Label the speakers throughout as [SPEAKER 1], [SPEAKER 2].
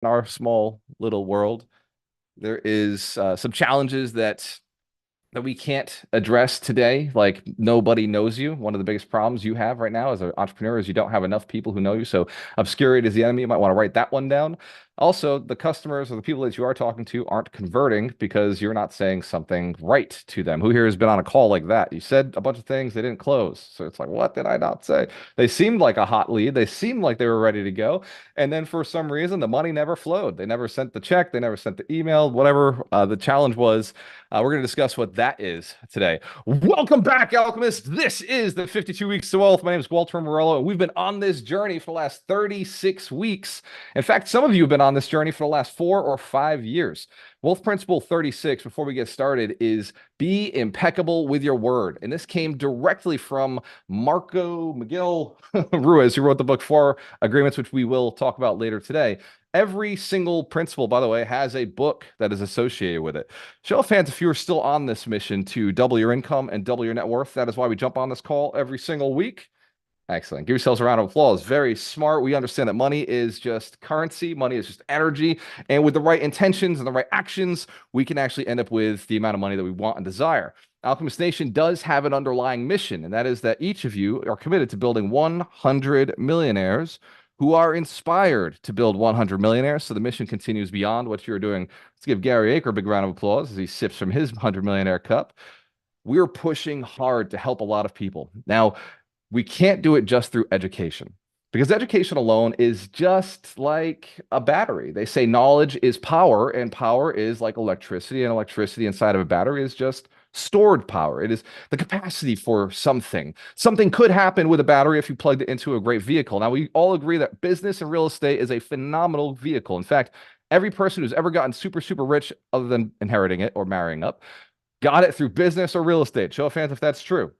[SPEAKER 1] in our small little world, there is some challenges that we can't address today. Like nobody knows you. One of the biggest problems you have right now as an entrepreneur is you don't have enough people who know you. So obscurity is the enemy. You might want to write that one down. Also, the customers or the people that you are talking to aren't converting because you're not saying something right to them. Who here has been on a call like that? You said a bunch of things, they didn't close. So it's like, what did I not say? They seemed like a hot lead. They seemed like they were ready to go. And then for some reason, the money never flowed. They never sent the check. They never sent the email, whatever the challenge was. We're going to discuss what that is today. Welcome back, alchemists. This is the 52 Weeks to Wealth. My name is Walter Morello, and we've been on this journey for the last 36 weeks. In fact, some of you have been on this journey for the last 4 or 5 years. Wealth Principle 36, before we get started, is be impeccable with your word. And this came directly from Marco Miguel Ruiz, who wrote the book Four Agreements, which we will talk about later today. Every single principle, by the way, has a book that is associated with it. Show of hands if you are still on this mission to double your income and double your net worth. That is why we jump on this call every single week. Excellent. Give yourselves a round of applause. Very smart. We understand that money is just currency. Money is just energy. And with the right intentions and the right actions, we can actually end up with the amount of money that we want and desire. Alchemist Nation does have an underlying mission, and that is that each of you are committed to building 100 millionaires who are inspired to build 100 millionaires. So the mission continues beyond what you're doing. Let's give Gary Aker a big round of applause as he sips from his 100 millionaire cup. We're pushing hard to help a lot of people. Now, we can't do it just through education because education alone is just like a battery. They say knowledge is power, and power is like electricity, and electricity inside of a battery is just stored power. It is the capacity for something. Something could happen with a battery if you plugged it into a great vehicle. Now, we all agree that business and real estate is a phenomenal vehicle. In fact, every person who's ever gotten super, super rich, other than inheriting it or marrying up, got it through business or real estate. Show of hands if that's true.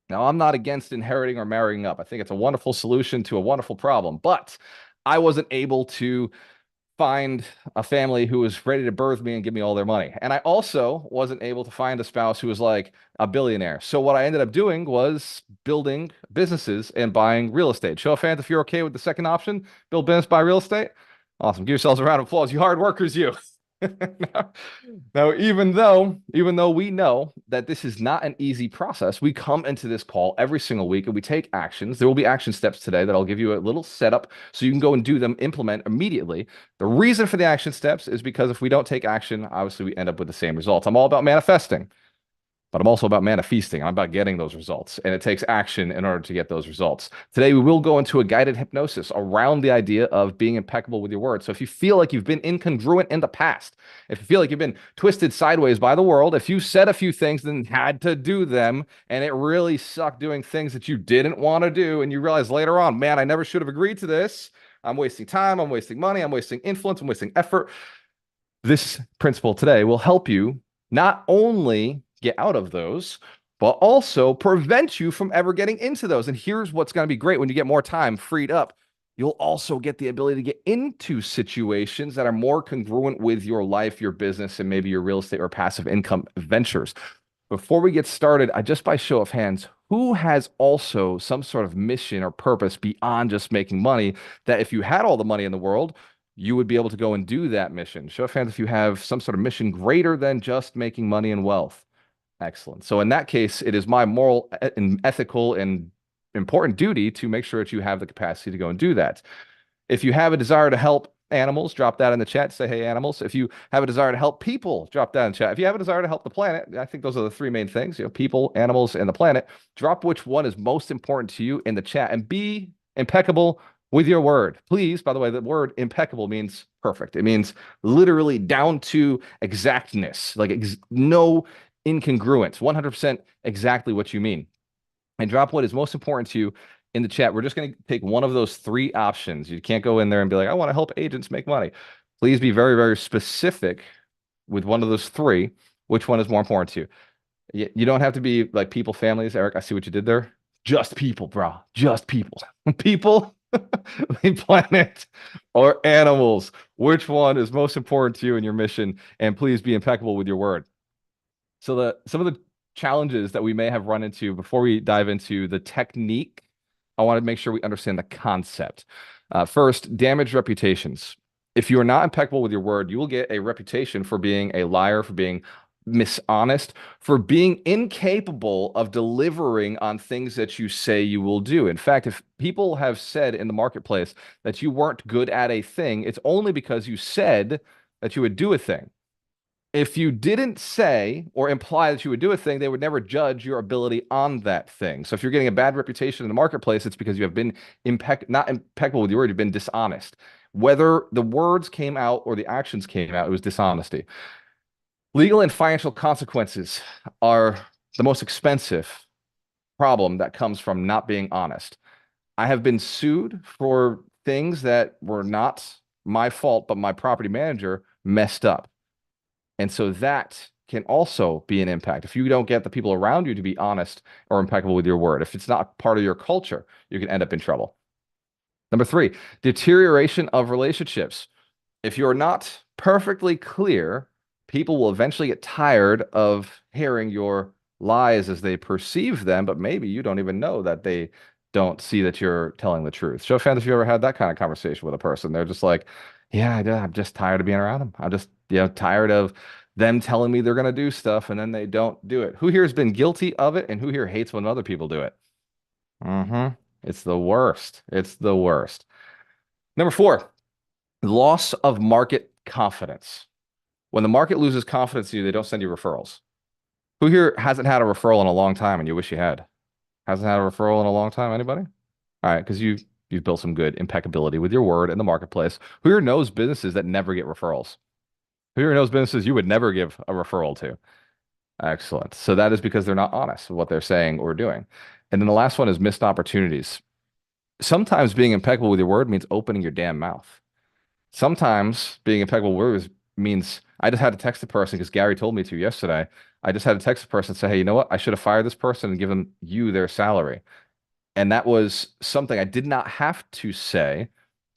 [SPEAKER 1] Now, I'm not against inheriting or marrying up. I think it's a wonderful solution to a wonderful problem, but I wasn't able to find a family who was ready to birth me and give me all their money. And I also wasn't able to find a spouse who was like a billionaire. So what I ended up doing was building businesses and buying real estate. Show of hands if you're okay with the second option, build business, buy real estate. Awesome. Give yourselves a round of applause. You hard workers, you. now, now, even though we know that this is not an easy process, we come into this call every single week and we take actions. There will be action steps today that I'll give you a little setup so you can go and do them, implement immediately. The reason for the action steps is because if we don't take action, obviously we end up with the same results. I'm all about manifesting. But I'm also about manifesting. I'm about getting those results. And it takes action in order to get those results. Today, we will go into a guided hypnosis around the idea of being impeccable with your words. So if you feel like you've been incongruent in the past, if you feel like you've been twisted sideways by the world, if you said a few things and had to do them, and it really sucked doing things that you didn't want to do, and you realize later on, man, I never should have agreed to this. I'm wasting time. I'm wasting money. I'm wasting influence. I'm wasting effort. This principle today will help you not only get out of those, but also prevent you from ever getting into those. And here's what's going to be great when you get more time freed up. You'll also get the ability to get into situations that are more congruent with your life, your business, and maybe your real estate or passive income ventures. Before we get started, just by show of hands, who has also some sort of mission or purpose beyond just making money that if you had all the money in the world, you would be able to go and do that mission? Show of hands if you have some sort of mission greater than just making money and wealth. Excellent. So in that case, it is my moral and ethical and important duty to make sure that you have the capacity to go and do that. If you have a desire to help animals, drop that in the chat. Say, hey, animals. If you have a desire to help people, drop that in the chat. If you have a desire to help the planet, I think those are the three main things, people, animals, and the planet. Drop which one is most important to you in the chat and be impeccable with your word. Please, by the way, the word impeccable means perfect. It means literally down to exactness, like no incongruence, 100% exactly what you mean. And drop what is most important to you in the chat. We're just going to take one of those three options. You can't go in there and be like, I want to help agents make money. Please be very, very specific with one of those three. Which one is more important to you? You don't have to be like people, families. Eric, I see what you did there. Just people, bro. Just people. People, the planet, or animals. Which one is most important to you in your mission? And please be impeccable with your word. So some of the challenges that we may have run into before we dive into the technique, I want to make sure we understand the concept. First, damaged reputations. If you are not impeccable with your word, you will get a reputation for being a liar, for being dishonest, for being incapable of delivering on things that you say you will do. In fact, if people have said in the marketplace that you weren't good at a thing, it's only because you said that you would do a thing. If you didn't say or imply that you would do a thing, they would never judge your ability on that thing. So if you're getting a bad reputation in the marketplace, it's because you have been not impeccable with your word, you've been dishonest. Whether the words came out or the actions came out, it was dishonesty. Legal and financial consequences are the most expensive problem that comes from not being honest. I have been sued for things that were not my fault, but my property manager messed up. And so that can also be an impact. If you don't get the people around you to be honest or impeccable with your word, if it's not part of your culture, you can end up in trouble. Number three, deterioration of relationships. If you're not perfectly clear, people will eventually get tired of hearing your lies as they perceive them, but maybe you don't even know that they don't see that you're telling the truth. Show of hands if you ever had that kind of conversation with a person. They're just like, yeah, I'm just tired of being around them. I'm just, tired of them telling me they're going to do stuff and then they don't do it. Who here has been guilty of it and who here hates when other people do it? Mm-hmm. It's the worst. It's the worst. Number four, loss of market confidence. When the market loses confidence in you, they don't send you referrals. Who here hasn't had a referral in a long time and you wish you had? Hasn't had a referral in a long time? Anybody? All right, because you've built some good impeccability with your word in the marketplace. Who here knows businesses that never get referrals? Who here knows businesses you would never give a referral to? Excellent. So that is because they're not honest with what they're saying or doing. And then the last one is missed opportunities. Sometimes being impeccable with your word means opening your damn mouth. Sometimes being impeccable with words means I just had to text the person because Gary told me to yesterday. I just had to text the person and say, hey, you know what? I should have fired this person and given you their salary. And that was something I did not have to say,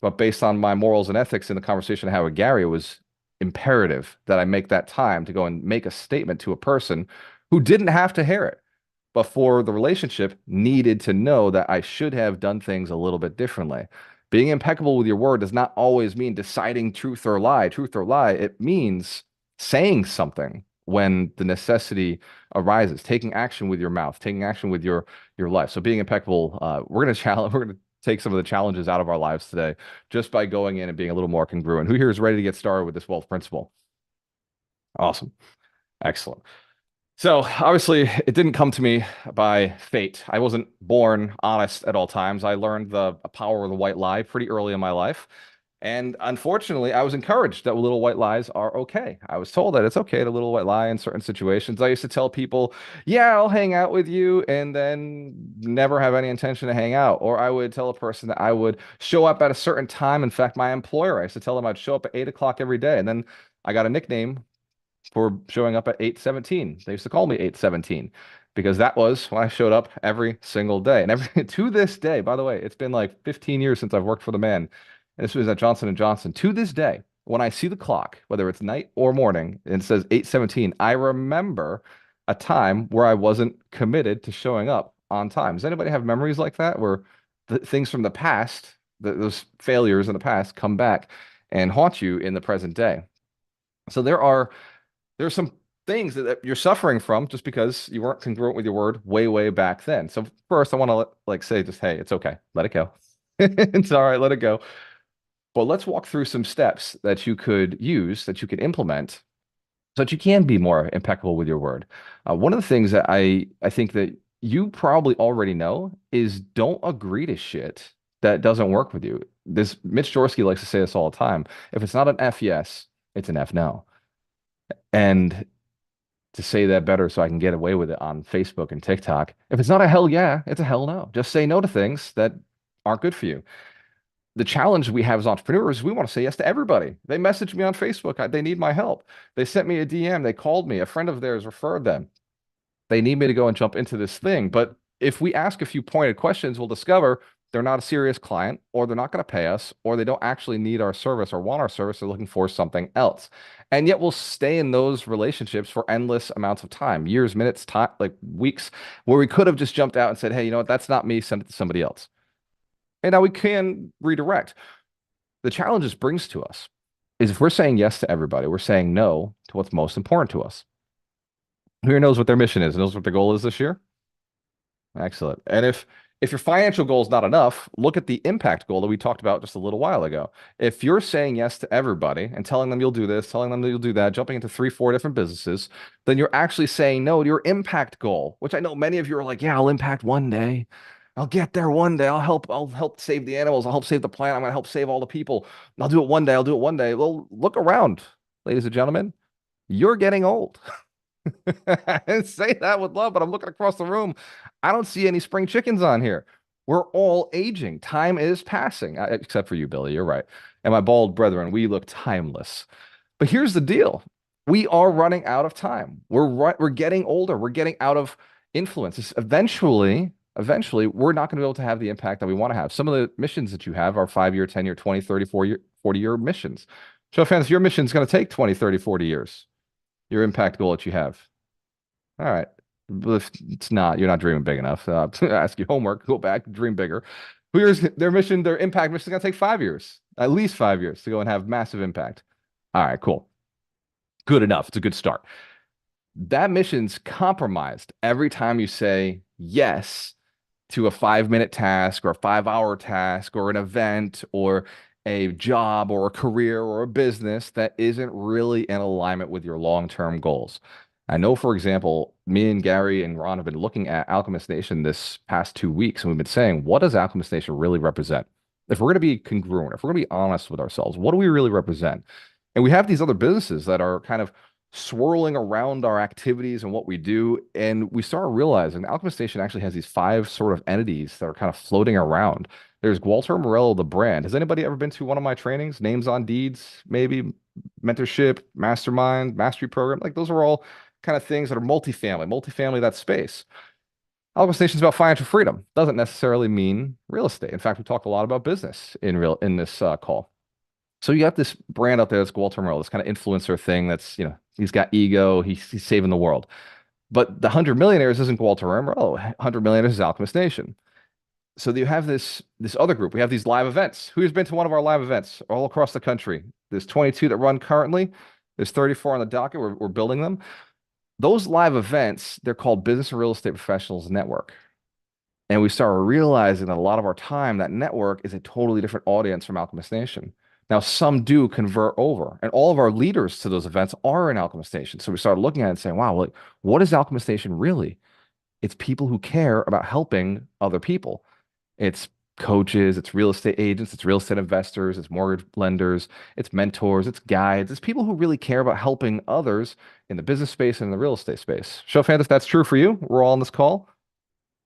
[SPEAKER 1] but based on my morals and ethics in the conversation I had with Gary, it was imperative that I make that time to go and make a statement to a person who didn't have to hear it, but for the relationship needed to know that I should have done things a little bit differently. Being impeccable with your word does not always mean deciding truth or lie. Truth or lie, it means saying something when the necessity arises, taking action with your mouth, taking action with your life. So being impeccable, we're gonna take some of the challenges out of our lives today just by going in and being a little more congruent. Who here is ready to get started with this wealth principle? Awesome. Excellent. So obviously, it didn't come to me by fate. I wasn't born honest at all times. I learned the power of the white lie pretty early in my life. And unfortunately, I was encouraged that little white lies are okay. I was told that it's okay to little white lie in certain situations. I used to tell people, yeah, I'll hang out with you, and then never have any intention to hang out. Or I would tell a person that I would show up at a certain time. In fact, my employer, I used to tell them I'd show up at 8 o'clock every day. And then I got a nickname for showing up at 8:17. They used to call me 8:17 because that was when I showed up every single day. And every to this day, by the way, it's been like 15 years since I've worked for the man. And this was at Johnson and Johnson. To this day, when I see the clock, whether it's night or morning, and it says 8:17, I remember a time where I wasn't committed to showing up on time. Does anybody have memories like that where things from the past, those failures in the past come back and haunt you in the present day? So there's some things that you're suffering from just because you weren't congruent with your word way back then. So first, I want to like say just, hey, it's okay, let it go. It's all right, let it go. But let's walk through some steps that you could use, that you could implement, so that you can be more impeccable with your word. One of the things that I think that you probably already know is don't agree to shit that doesn't work with you. This Mitch Jorsky likes to say this all the time. If it's not an F yes, it's an F no. And to say that better so I can get away with it on Facebook and TikTok. If it's not a hell yeah, it's a hell no. Just say no to things that aren't good for you. The challenge we have as entrepreneurs, we want to say yes to everybody. They message me on Facebook. They need my help. They sent me a DM. They called me. A friend of theirs referred them. They need me to go and jump into this thing. But if we ask a few pointed questions, we'll discover they're not a serious client, or they're not going to pay us, or they don't actually need our service or want our service. They're looking for something else. And yet we'll stay in those relationships for endless amounts of time, years, minutes, time, like weeks, where we could have just jumped out and said, hey, you know what? That's not me. Send it to somebody else. And now we can redirect. The challenge this brings to us is if we're saying yes to everybody, we're saying no to what's most important to us. Who here knows what their mission is, knows what their goal is this year? Excellent. And if your financial goal is not enough, look at the impact goal that we talked about just a little while ago. If you're saying yes to everybody and telling them you'll do this, telling them that you'll do that, jumping into three, four different businesses, then you're actually saying no to your impact goal, which I know many of you are like, yeah, I'll impact one day. I'll get there one day. I'll help save the animals. I'll help save the planet. I'm going to help save all the people. I'll do it one day. I'll do it one day. Well, look around, ladies and gentlemen. You're getting old. I didn't say that with love, but I'm looking across the room. I don't see any spring chickens on here. We're all aging. Time is passing, except for you, Billy. You're right. And my bald brethren, we look timeless. But here's the deal. We are running out of time. We're getting older. We're getting out of influence. Eventually, we're not going to be able to have the impact that we want to have. Some of the missions that you have are 5-year, 10-year, 20, 30, 40-year missions. Show fans, your mission is going to take 20, 30, 40 years. Your impact goal that you have. All right. But if it's not, you're not dreaming big enough. Ask you homework, go back, dream bigger. Here's their mission, their impact mission is going to take 5 years, at least 5 years to go and have massive impact. All right, cool. Good enough. It's a good start. That mission's compromised every time you say yes to a 5-minute task or a 5-hour task or an event or a job or a career or a business that isn't really in alignment with your long-term goals. I know, for example, me and Gary and Ron have been looking at Alchemist Nation this past 2 weeks, and we've been saying, what does Alchemist Nation really represent? If we're going to be congruent, if we're going to be honest with ourselves, what do we really represent? And we have these other businesses that are kind of swirling around our activities and what we do. And we start realizing Alchemist Station actually has these 5 sort of entities that are kind of floating around. There's Walter Morello, the brand. Has anybody ever been to one of my trainings? Names on Deeds, maybe mentorship, mastermind, mastery program. Like those are all kind of things that are multifamily, that space. Alchemist Station is about financial freedom. Doesn't necessarily mean real estate. In fact, we talk a lot about business in this call. So you got this brand out there that's Walter Merle, this kind of influencer thing that's, he's got ego, he's saving the world. But the 100 millionaires isn't Walter Merle. 100 millionaires is Alchemist Nation. So you have this other group. We have these live events. Who's been to one of our live events all across the country? There's 22 that run currently. There's 34 on the docket. We're building them. Those live events, they're called Business and Real Estate Professionals Network. And we started realizing that a lot of our time, that network is a totally different audience from Alchemist Nation. Now, some do convert over, and all of our leaders to those events are in Alchemist Nation. So we started looking at it and saying, wow, like, what is Alchemist Nation really? It's people who care about helping other people. It's coaches, it's real estate agents, it's real estate investors, it's mortgage lenders, it's mentors, it's guides, it's people who really care about helping others in the business space and in the real estate space. Show of hands if that's true for you. We're all on this call.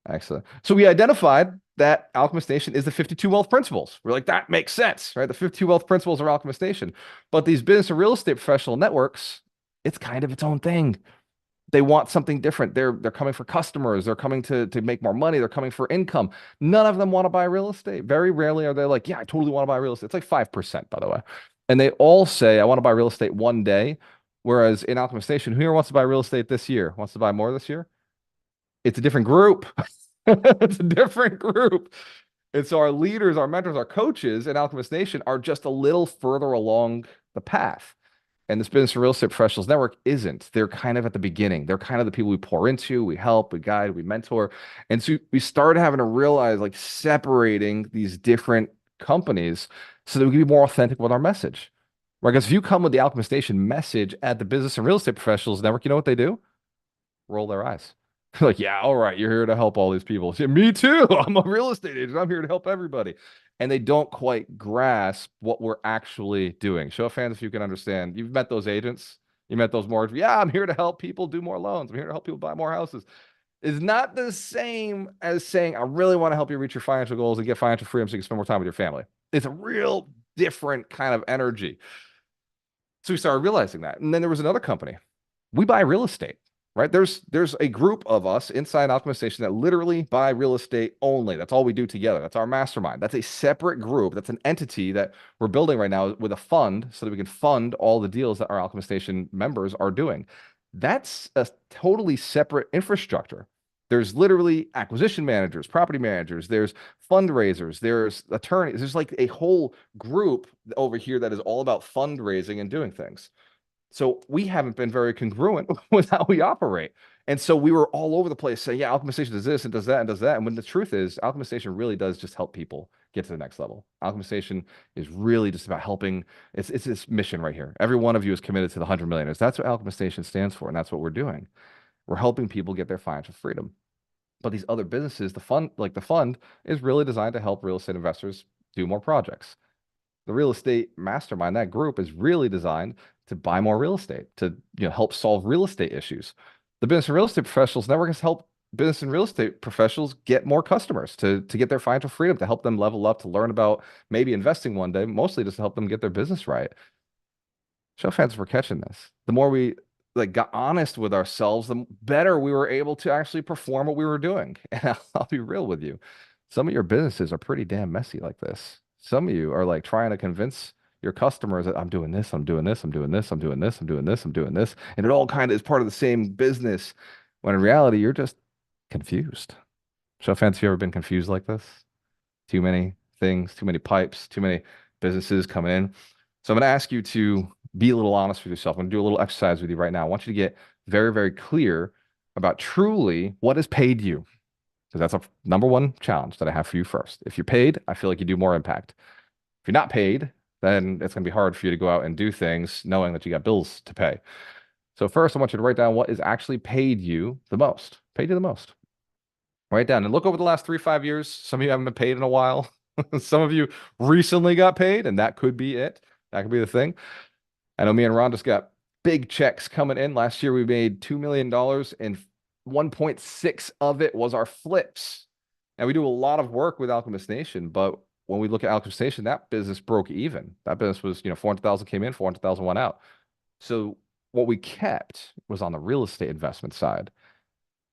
[SPEAKER 1] Excellent. So we identified that Alchemist Nation is the 52 wealth principles. We're like, that makes sense, right? The 52 wealth principles are Alchemist Nation. But these business and real estate professional networks, it's kind of its own thing. They want something different. They're coming for customers. They're coming to make more money. They're coming for income. None of them want to buy real estate. Very rarely are they like, yeah, I totally want to buy real estate. It's like 5%, by the way. And they all say, I want to buy real estate one day. Whereas in Alchemist Nation, who here wants to buy real estate this year? Wants to buy more this year? It's a different group. It's a different group. And so our leaders, our mentors, our coaches in Alchemist Nation are just a little further along the path. And this Business and Real Estate Professionals Network isn't. They're kind of at the beginning. They're kind of the people we pour into, we help, we guide, we mentor. And so we started having to realize like separating these different companies so that we can be more authentic with our message. Right? Because if you come with the Alchemist Nation message at the Business and Real Estate Professionals Network, you know what they do? Roll their eyes. Like, yeah, all right, you're here to help all these people. Yeah, me too. I'm a real estate agent. I'm here to help everybody. And they don't quite grasp what we're actually doing. Show of hands if you can understand. You've met those agents. You met those mortgage. Yeah, I'm here to help people do more loans. I'm here to help people buy more houses. Is not the same as saying, I really want to help you reach your financial goals and get financial freedom so you can spend more time with your family. It's a real different kind of energy. So we started realizing that. And then there was another company. We buy real estate. Right? There's a group of us inside Alchemist Nation that literally buy real estate only. That's all we do together. That's our mastermind. That's a separate group. That's an entity that we're building right now with a fund so that we can fund all the deals that our Alchemist Nation members are doing. That's a totally separate infrastructure. There's literally acquisition managers, property managers, there's fundraisers, there's attorneys, there's like a whole group over here that is all about fundraising and doing things. So we haven't been very congruent with how we operate. And so we were all over the place saying, yeah, Alchemization does this and does that and does that. And when the truth is, Alchemization really does just help people get to the next level. Alchemization is really just about helping. It's this mission right here. Every one of you is committed to the 100 millionaires. That's what Alchemization stands for. And that's what we're doing. We're helping people get their financial freedom. But these other businesses, the fund is really designed to help real estate investors do more projects. The real estate mastermind, that group is really designed to buy more real estate, to help solve real estate issues. The Business and Real Estate Professionals Network has helped business and real estate professionals get more customers to get their financial freedom, to help them level up, to learn about maybe investing one day, mostly just to help them get their business right. Show fans for catching this. The more we got honest with ourselves, the better we were able to actually perform what we were doing. And I'll be real with you. Some of your businesses are pretty damn messy like this. Some of you are like trying to convince your customers that I'm doing this, I'm doing this, I'm doing this, I'm doing this, I'm doing this, I'm doing this. And it all kind of is part of the same business. When in reality, you're just confused. Show fans, have you ever been confused like this? Too many things, too many pipes, too many businesses coming in. So I'm going to ask you to be a little honest with yourself. I'm going to do a little exercise with you right now. I want you to get very, very clear about truly what has paid you, because that's a number one challenge that I have for you first. If you're paid, I feel like you do more impact. If you're not paid, then it's going to be hard for you to go out and do things knowing that you got bills to pay. So first, I want you to write down what is actually paid you the most. Paid you the most. Write down and look over the last 3-5 years. Some of you haven't been paid in a while. Some of you recently got paid, and that could be it. That could be the thing. I know me and Ron just got big checks coming in. Last year, we made $2 million, and 1.6 of it was our flips. And we do a lot of work with Alchemist Nation, but when we look at Alchemist Nation, that business broke even. That business was, 400,000 came in, 400,000 went out. So what we kept was on the real estate investment side.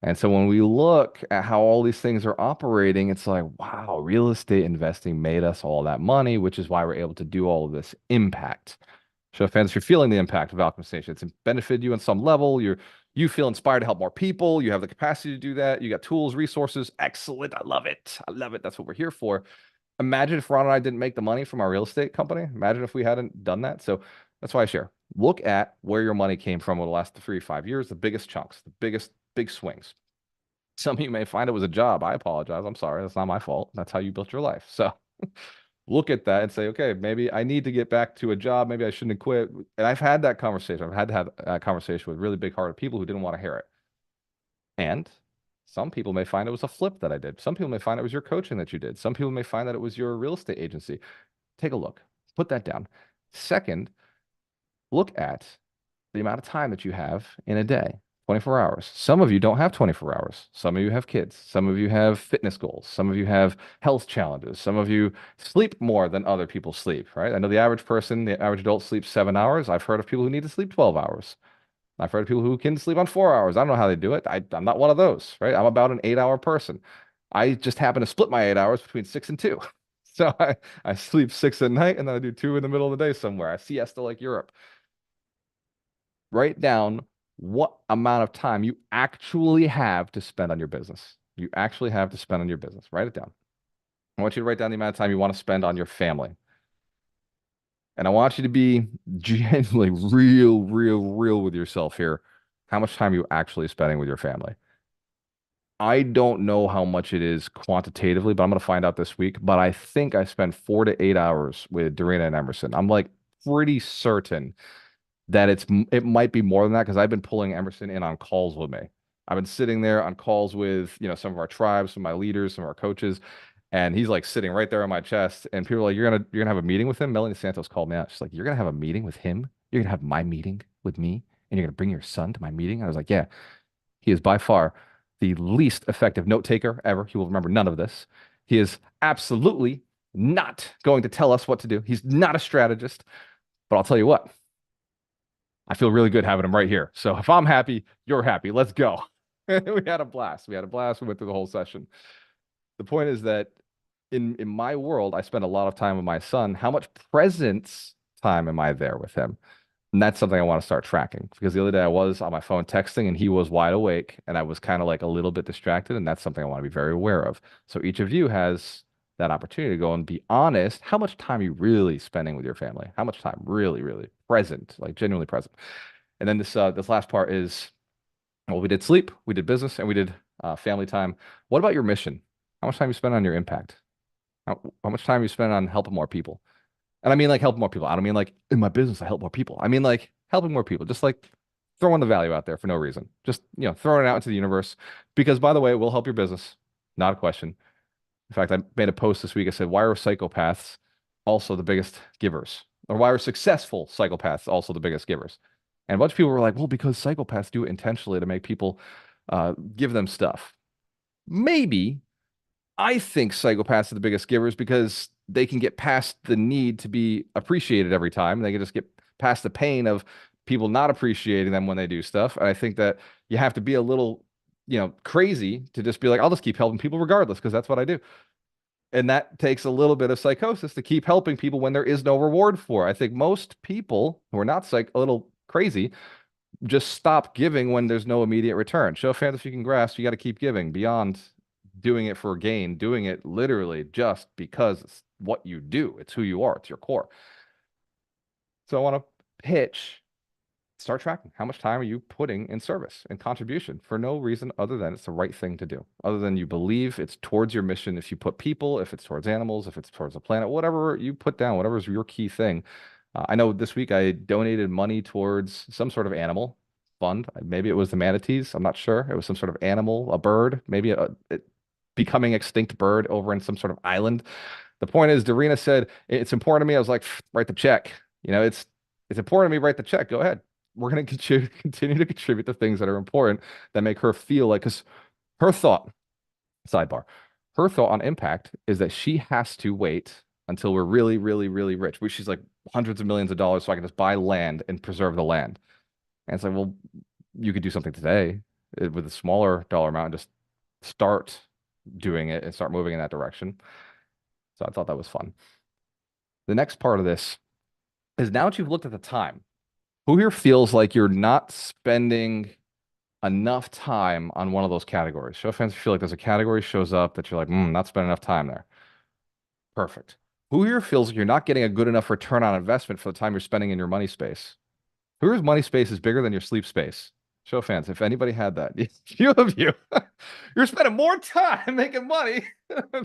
[SPEAKER 1] And so when we look at how all these things are operating, it's like, wow, real estate investing made us all that money, which is why we're able to do all of this impact. So fans, if you're feeling the impact of Alchemization, it's benefited you on some level. You feel inspired to help more people. You have the capacity to do that. You got tools, resources. Excellent. I love it. I love it. That's what we're here for. Imagine if Ron and I didn't make the money from our real estate company. Imagine if we hadn't done that. So that's why I share. Look at where your money came from over the last 3 to 5 years, the biggest chunks, the biggest big swings. Some of you may find it was a job. I apologize. I'm sorry. That's not my fault. That's how you built your life. So look at that and say, okay, maybe I need to get back to a job. Maybe I shouldn't have quit. And I've had that conversation. I've had to have a conversation with really big-hearted people who didn't want to hear it. And some people may find it was a flip that I did. Some people may find it was your coaching that you did. Some people may find that it was your real estate agency. Take a look. Put that down. Second, look at the amount of time that you have in a day. 24 hours. Some of you don't have 24 hours. Some of you have kids. Some of you have fitness goals. Some of you have health challenges. Some of you sleep more than other people sleep, right? I know the average person, the average adult sleeps 7 hours. I've heard of people who need to sleep 12 hours. I've heard of people who can sleep on 4 hours. I don't know how they do it. I'm not one of those, right? I'm about an 8-hour person. I just happen to split my 8 hours between 6 and 2. So I sleep 6 at night and then I do 2 in the middle of the day somewhere. I siesta like Europe. Write down what amount of time you actually have to spend on your business. You actually have to spend on your business. Write it down. I want you to write down the amount of time you want to spend on your family. And I want you to be genuinely real with yourself here. How much time are you actually spending with your family? I don't know how much it is quantitatively, but I'm going to find out this week. But I think I spend 4 to 8 hours with Dorena and Emerson. I'm like pretty certain that it might be more than that because I've been pulling Emerson in on calls with me. I've been sitting there on calls with, some of our tribes, some of my leaders, some of our coaches, and he's like sitting right there on my chest. And people are like, you're gonna have a meeting with him. Melanie Santos called me out. She's like, you're gonna have a meeting with him? You're gonna have my meeting with me, and you're gonna bring your son to my meeting? I was like, yeah. He is by far the least effective note taker ever. He will remember none of this. He is absolutely not going to tell us what to do. He's not a strategist. But I'll tell you what, I feel really good having him right here. So if I'm happy, you're happy. Let's go. We had a blast. We went through the whole session. The point is that in my world, I spend a lot of time with my son. How much presence time am I there with him? And that's something I want to start tracking because the other day I was on my phone texting and he was wide awake and I was kind of like a little bit distracted. And that's something I want to be very aware of. So each of you has that opportunity to go and be honest. How much time are you really spending with your family? How much time really, really present, like genuinely present? And then this last part is, well, we did sleep, we did business, and we did family time. What about your mission? How much time you spend on your impact? How much time you spend on helping more people? And I mean like helping more people. I don't mean like in my business I help more people. I mean like helping more people. Just like throwing the value out there for no reason. Just, throwing it out into the universe. Because by the way, it will help your business. Not a question. In fact, I made a post this week. I said, why are psychopaths also the biggest givers? Or why are successful psychopaths also the biggest givers? And a bunch of people were like, well, because psychopaths do it intentionally to make people give them stuff. Maybe. I think psychopaths are the biggest givers because they can get past the need to be appreciated every time. They can just get past the pain of people not appreciating them when they do stuff. And I think that you have to be a little, crazy to just be like, I'll just keep helping people regardless because that's what I do. And that takes a little bit of psychosis to keep helping people when there is no reward for it. I think most people who are not a little crazy just stop giving when there's no immediate return. Show fans if you can grasp, you got to keep giving beyond doing it for gain, doing it literally just because it's what you do. It's who you are. It's your core. So I want to pitch, start tracking. How much time are you putting in service and contribution for no reason other than it's the right thing to do, other than you believe it's towards your mission. If you put people, if it's towards animals, if it's towards the planet, whatever you put down, whatever is your key thing. I know this week I donated money towards some sort of animal fund. Maybe it was the manatees. I'm not sure. It was some sort of animal, a bird, maybe a becoming extinct bird over in some sort of island. The point is, Darina said, it's important to me. I was like, write the check. It's important to me, write the check. Go ahead. We're going to continue to contribute to things that are important that make her feel like, because her thought, sidebar, her thought on impact is that she has to wait until we're really, really, really rich. She's like hundreds of millions of dollars so I can just buy land and preserve the land. And it's like, well, you could do something today with a smaller dollar amount and just start doing it and start moving in that direction. So I thought that was fun. The next part of this is now that you've looked at the time, who here feels like you're not spending enough time on one of those categories? Show of hands if you feel like there's a category shows up that you're like, not spending enough time there. Perfect. Who here feels like you're not getting a good enough return on investment for the time you're spending in your money space? Who here's money space is bigger than your sleep space? Show of hands if anybody had that. Few of you. You're spending more time making money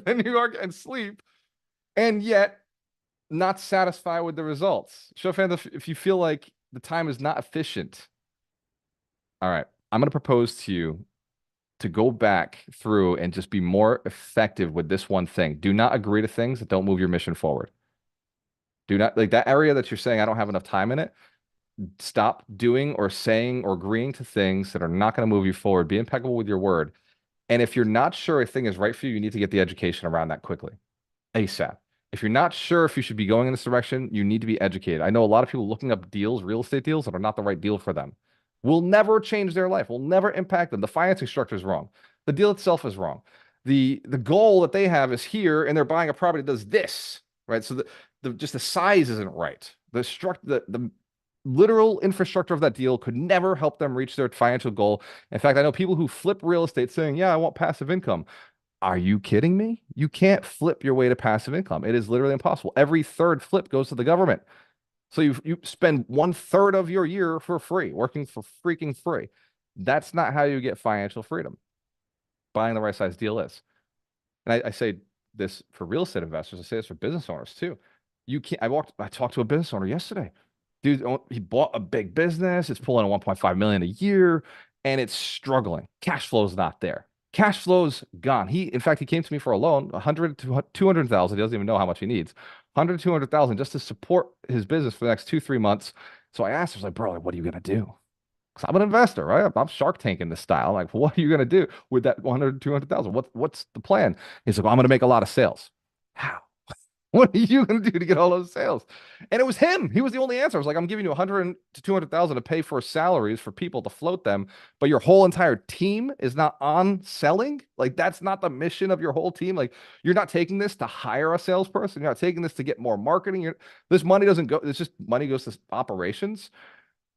[SPEAKER 1] than you are getting sleep, and yet not satisfied with the results. Show of hands if you feel like the time is not efficient. All right. I'm going to propose to you to go back through and just be more effective with this one thing. Do not agree to things that don't move your mission forward. Do not, like that area that you're saying, I don't have enough time in it. Stop doing or saying or agreeing to things that are not going to move you forward. Be impeccable with your word. And if you're not sure a thing is right for you, you need to get the education around that quickly. ASAP. If you're not sure if you should be going in this direction, you need to be educated. I know a lot of people looking up deals, real estate deals that are not the right deal for them. Will never change their life, will never impact them. The financing structure is wrong. The deal itself is wrong. The goal that they have is here, and they're buying a property that does this, right? So just the size isn't right. The literal infrastructure of that deal could never help them reach their financial goal. In fact, I know people who flip real estate saying, yeah, I want passive income. Are you kidding me? You can't flip your way to passive income. It is literally impossible. Every third flip goes to the government. So you spend 1/3 of your year for free, working for freaking free. That's not how you get financial freedom. Buying the right size deal is. And I say this for real estate investors. I say this for business owners too. You can't. I talked to a business owner yesterday. Dude, he bought a big business. It's pulling in 1.5 million a year, and it's struggling. Cash flow is not there. Cash flow's gone. In fact, he came to me for a loan, 100 to 200,000. He doesn't even know how much he needs. 100 to 200,000 just to support his business for the next 2-3 months. So I asked him, I was like, bro, like, what are you gonna do? Because I'm an investor, right? I'm Shark Tanking this style. I'm like, what are you gonna do with that 100 200,000? What's the plan? He's like, well, I'm gonna make a lot of sales. How? What are you going to do to get all those sales? And it was him. He was the only answer. I was like, I'm giving you 100 to 200,000 to pay for salaries for people to float them, but your whole entire team is not on selling. Like that's not the mission of your whole team. Like you're not taking this to hire a salesperson. You're not taking this to get more marketing. This money doesn't go. It's just money goes to operations.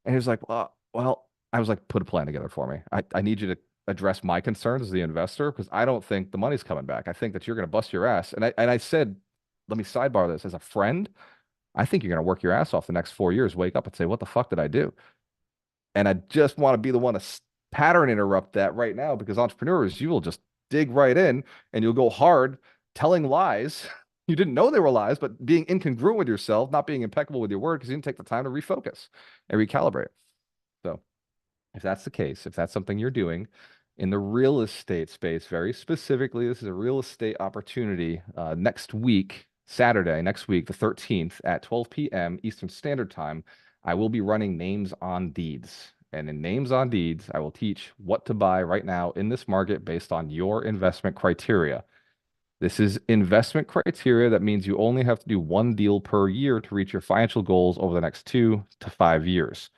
[SPEAKER 1] And he was like, well, I was like, put a plan together for me. I need you to address my concerns as the investor because I don't think the money's coming back. I think that you're going to bust your ass. And I said, let me sidebar this as a friend. I think you're going to work your ass off the next 4 years, wake up and say, what the fuck did I do? And I just want to be the one to pattern interrupt that right now because entrepreneurs, you will just dig right in and you'll go hard telling lies. You didn't know they were lies, but being incongruent with yourself, not being impeccable with your word because you didn't take the time to refocus and recalibrate. So if that's the case, if that's something you're doing in the real estate space, very specifically, this is a real estate opportunity next week, Saturday, next week, the 13th at 12 p.m. Eastern Standard Time. I will be running names on deeds. And in names on deeds, I will teach what to buy right now in this market based on your investment criteria. This is investment criteria. That means you only have to do one deal per year to reach your financial goals over the next 2 to 5 years.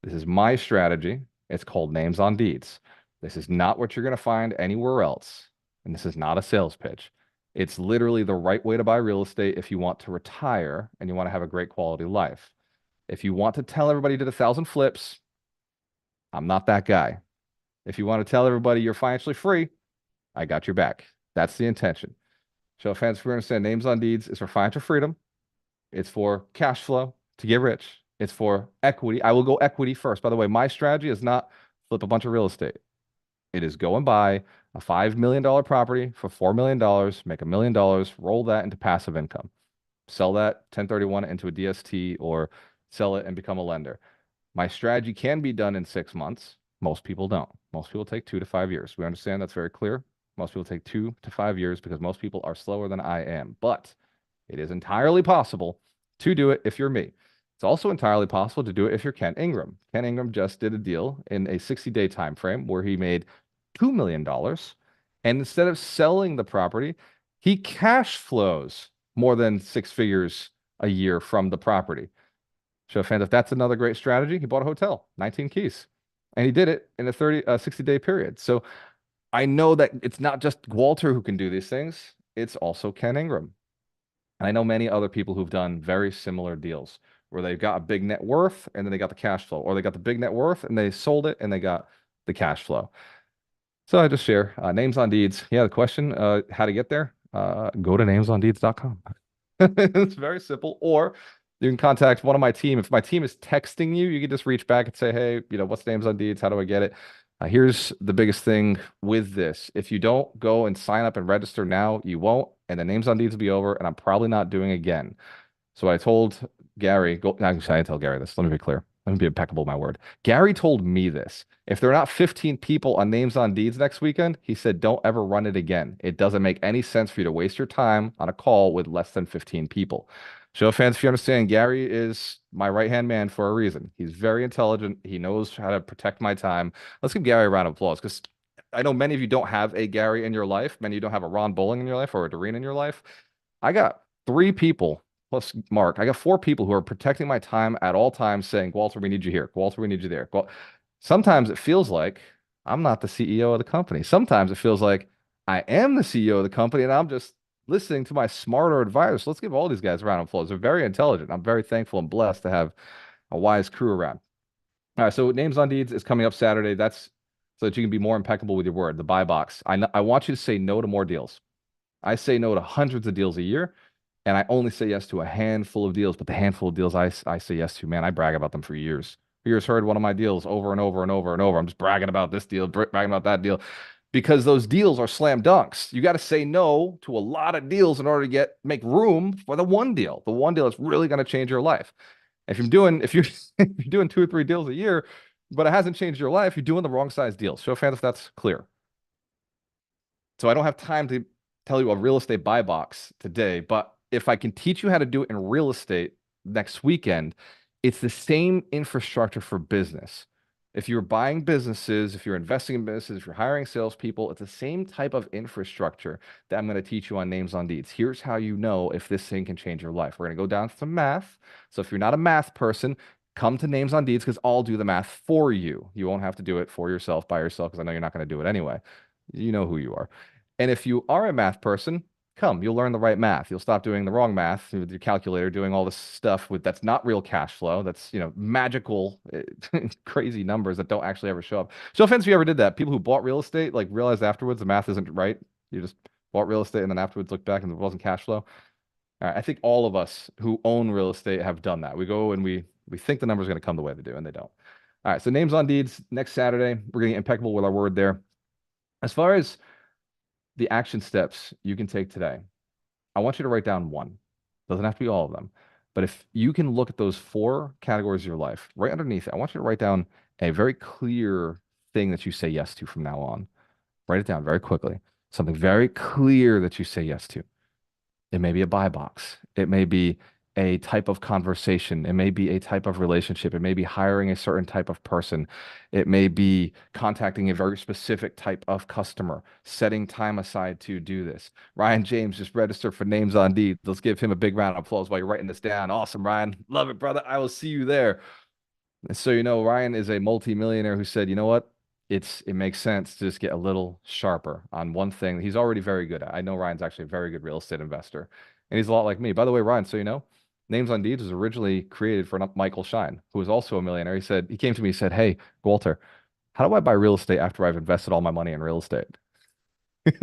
[SPEAKER 1] This is my strategy. It's called names on deeds. This is not what you're going to find anywhere else. And this is not a sales pitch. It's literally the right way to buy real estate if you want to retire and you want to have a great quality life. If you want to tell everybody you did 1,000 flips, I'm not that guy. If you want to tell everybody you're financially free, I got your back. That's the intention. So, fans, if we understand names on deeds is for financial freedom. It's for cash flow to get rich. It's for equity. I will go equity first. By the way, my strategy is not flip a bunch of real estate. It is go and buy a $5 million property for $4 million, make $1 million, roll that into passive income, sell that 1031 into a DST or sell it and become a lender. My strategy can be done in 6 months. Most people don't. Most people take 2 to 5 years. We understand that's very clear. Most people take 2 to 5 years because most people are slower than I am. But it is entirely possible to do it if you're me. It's also entirely possible to do it if you're Ken Ingram. Ken Ingram just did a deal in a 60-day time frame where he made $2 million. And instead of selling the property, he cash flows more than 6 figures a year from the property. Show fans if that's another great strategy. He bought a hotel, 19 keys, and he did it in a 60-day period. So I know that it's not just Walter who can do these things. It's also Ken Ingram. And I know many other people who've done very similar deals where they've got a big net worth and then they got the cash flow, or they got the big net worth and they sold it and they got the cash flow. So I just share names on deeds. Yeah, the question, how to get there? Go to namesondeeds.com. It's very simple. Or you can contact one of my team. If my team is texting you, you can just reach back and say, hey, what's names on deeds? How do I get it? Here's the biggest thing with this. If you don't go and sign up and register now, you won't. And the names on deeds will be over. And I'm probably not doing again. So I told Gary, actually, I didn't tell Gary this. Let me be clear. Let me be impeccable with my word. Gary told me this. If there are not 15 people on names on deeds next weekend, he said, don't ever run it again. It doesn't make any sense for you to waste your time on a call with less than 15 people. Show fans, if you understand, Gary is my right-hand man for a reason. He's very intelligent. He knows how to protect my time. Let's give Gary a round of applause because I know many of you don't have a Gary in your life. Many of you don't have a Ron Bowling in your life or a Doreen in your life. I got 3 people plus Mark. I got 4 people who are protecting my time at all times saying, Walter, we need you here. Walter, we need you there. Well, sometimes it feels like I'm not the CEO of the company. Sometimes it feels like I am the CEO of the company and I'm just listening to my smarter advisors. So let's give all these guys a round of applause. They're very intelligent. I'm very thankful and blessed to have a wise crew around. All right, so names on deeds is coming up Saturday. That's so that you can be more impeccable with your word. The buy box. I want you to say no to more deals. I say no to hundreds of deals a year, and I only say yes to a handful of deals. But the handful of deals I say yes to, man, I brag about them for years. Years heard one of my deals over and over and over and over. I'm just bragging about this deal, bragging about that deal, because those deals are slam dunks. You got to say no to a lot of deals in order to make room for the one deal that's really going to change your life. If you're if you're doing 2 or 3 deals a year, but it hasn't changed your life, you're doing the wrong size deals. Show fans if that's clear. So I don't have time to tell you a real estate buy box today, but if I can teach you how to do it in real estate next weekend, it's the same infrastructure for business. If you're buying businesses, if you're investing in businesses, if you're hiring salespeople, it's the same type of infrastructure that I'm going to teach you on names on deeds. Here's how you know if this thing can change your life. We're going to go down to some math. So if you're not a math person, come to names on deeds because I'll do the math for you. You won't have to do it for yourself by yourself because I know you're not going to do it anyway. You know who you are. And if you are a math person, come, you'll learn the right math. You'll stop doing the wrong math with your calculator, doing all this stuff with that's not real cash flow. That's, magical, crazy numbers that don't actually ever show up. So offense if you ever did that. People who bought real estate like realized afterwards the math isn't right. You just bought real estate and then afterwards looked back and it wasn't cash flow. All right, I think all of us who own real estate have done that. We go and we think the numbers are going to come the way they do, and they don't. All right, so names on deeds next Saturday. We're getting impeccable with our word there. As far as the action steps you can take today, I want you to write down one. Doesn't have to be all of them. But if you can look at those four categories of your life, right underneath it, I want you to write down a very clear thing that you say yes to from now on. Write it down very quickly. Something very clear that you say yes to. It may be a buy box. It may be a type of conversation. It may be a type of relationship. It may be hiring a certain type of person. It may be contacting a very specific type of customer, setting time aside to do this. Ryan James just registered for names on deed. Let's give him a big round of applause while you're writing this down. Awesome, Ryan. Love it, brother. I will see you there. So Ryan is a multimillionaire who said, you know what? It makes sense to just get a little sharper on one thing that he's already very good at. I know Ryan's actually a very good real estate investor, and he's a lot like me. By the way, Ryan, so Names on Deeds was originally created for Michael Shine, who is also a millionaire. He came to me, he said, "Hey, Walter, how do I buy real estate after I've invested all my money in real estate?"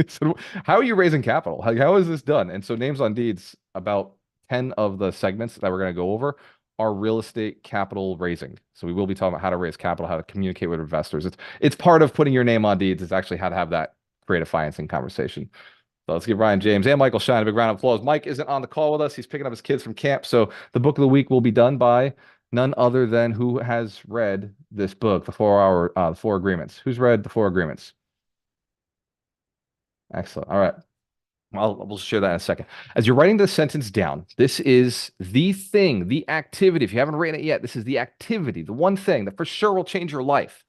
[SPEAKER 1] So how are you raising capital? How is this done? And so Names on Deeds, about 10 of the segments that we're going to go over are real estate capital raising. So we will be talking about how to raise capital, how to communicate with investors. It's part of putting your name on deeds. It's actually how to have that creative financing conversation. So let's give Ryan James and Michael Shine a big round of applause. Mike isn't on the call with us. He's picking up his kids from camp. So the book of the week will be done by none other than who has read this book, the Four Agreements. Who's read the Four Agreements? Excellent. All right. We'll share that in a second. As you're writing the sentence down, this is the thing, the activity. If you haven't written it yet, this is the activity, the one thing that for sure will change your life.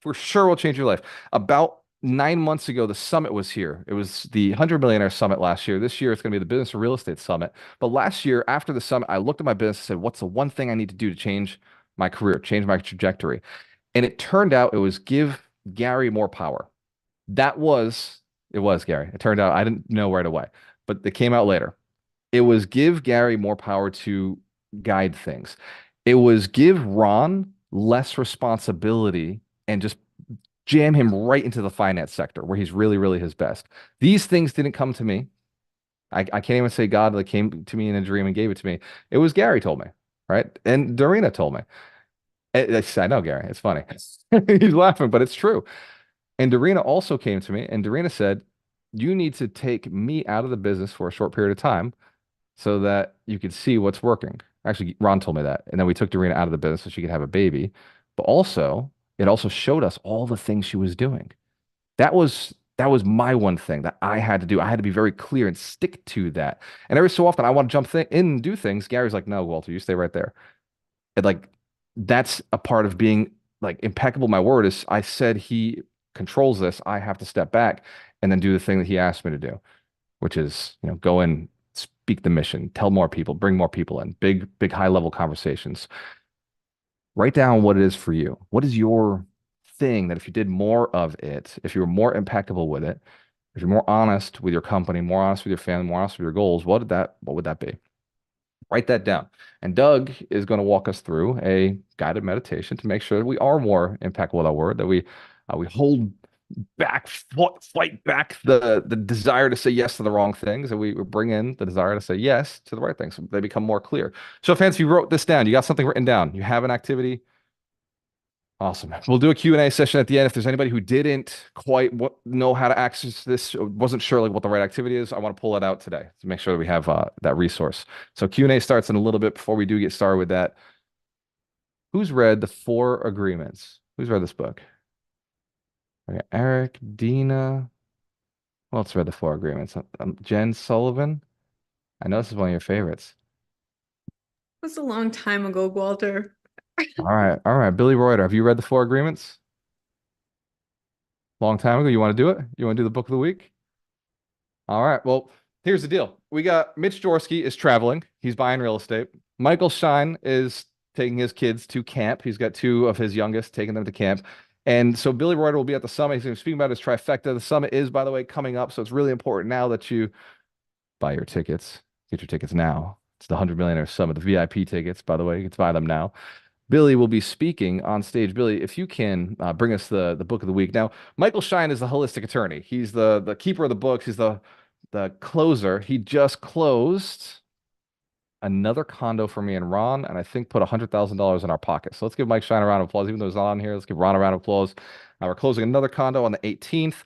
[SPEAKER 1] For sure will change your life. About 9 months ago, the summit was here. It was the 100 Millionaire Summit last year. This year, it's going to be the Business and Real Estate Summit. But last year, after the summit, I looked at my business and said, what's the one thing I need to do to change my career, change my trajectory? And it turned out it was give Gary more power. It was Gary. It turned out I didn't know right away, but it came out later. It was give Gary more power to guide things. It was give Ron less responsibility and just jam him right into the finance sector where he's really, really his best. These things didn't come to me. I can't even say God that came to me in a dream and gave it to me. It was Gary told me, right? And Dorina told me. I know, Gary. It's funny. He's laughing, but it's true. And Dorina also came to me, and Dorina said, you need to take me out of the business for a short period of time so that you could see what's working. Actually, Ron told me that. And then we took Dorina out of the business so she could have a baby. But also, it also showed us all the things she was doing. That was my one thing that I had to do. I had to be very clear and stick to that. And every so often I want to jump in and do things. Gary's like, no, Walter, you stay right there. And like that's a part of being like impeccable. My word is I said he controls this. I have to step back and then do the thing that he asked me to do, which is, go in, speak the mission, tell more people, bring more people in, big, big high level conversations. Write down what it is for you. What is your thing that if you did more of it, if you were more impeccable with it, if you're more honest with your company, more honest with your family, more honest with your goals, what would that be? Write that down. And Doug is going to walk us through a guided meditation to make sure that we are more impeccable with our word, that we hold back, fight back the desire to say yes to the wrong things, and we bring in the desire to say yes to the right things. So they become more clear. So, fans, you wrote this down. You got something written down. You have an activity. Awesome. We'll do a Q&A session at the end. If there's anybody who didn't quite know how to access this, or wasn't sure like what the right activity is, I want to pull it out today to make sure that we have that resource. So Q&A starts in a little bit. Before we do get started with that, who's read the Four Agreements? Who's read this book? Okay, Eric, Dina. Who else read the Four Agreements? Jen Sullivan. I know this is one of your favorites.
[SPEAKER 2] It was a long time ago, Walter.
[SPEAKER 1] All right. Billy Reuter, have you read the Four Agreements? Long time ago. You want to do it? You want to do the book of the week? All right. Well, here's the deal. We got Mitch Jorsky is traveling. He's buying real estate. Michael Shine is taking his kids to camp. He's got two of his youngest taking them to camp. And so Billy Reuter will be at the summit. He's going to be speaking about his trifecta. The summit is, by the way, coming up. So it's really important now that you buy your tickets. Get your tickets now. It's the 100 Millionaire Summit, the VIP tickets, by the way. You can buy them now. Billy will be speaking on stage. Billy, if you can bring us the book of the week. Now, Michael Shine is the holistic attorney. He's the keeper of the books. He's the closer. He just closed another condo for me and Ron, and I think put $100,000 in our pocket. So let's give Mike Shine a round of applause, even though he's not on here. Let's give Ron a round of applause. We're closing another condo on the 18th.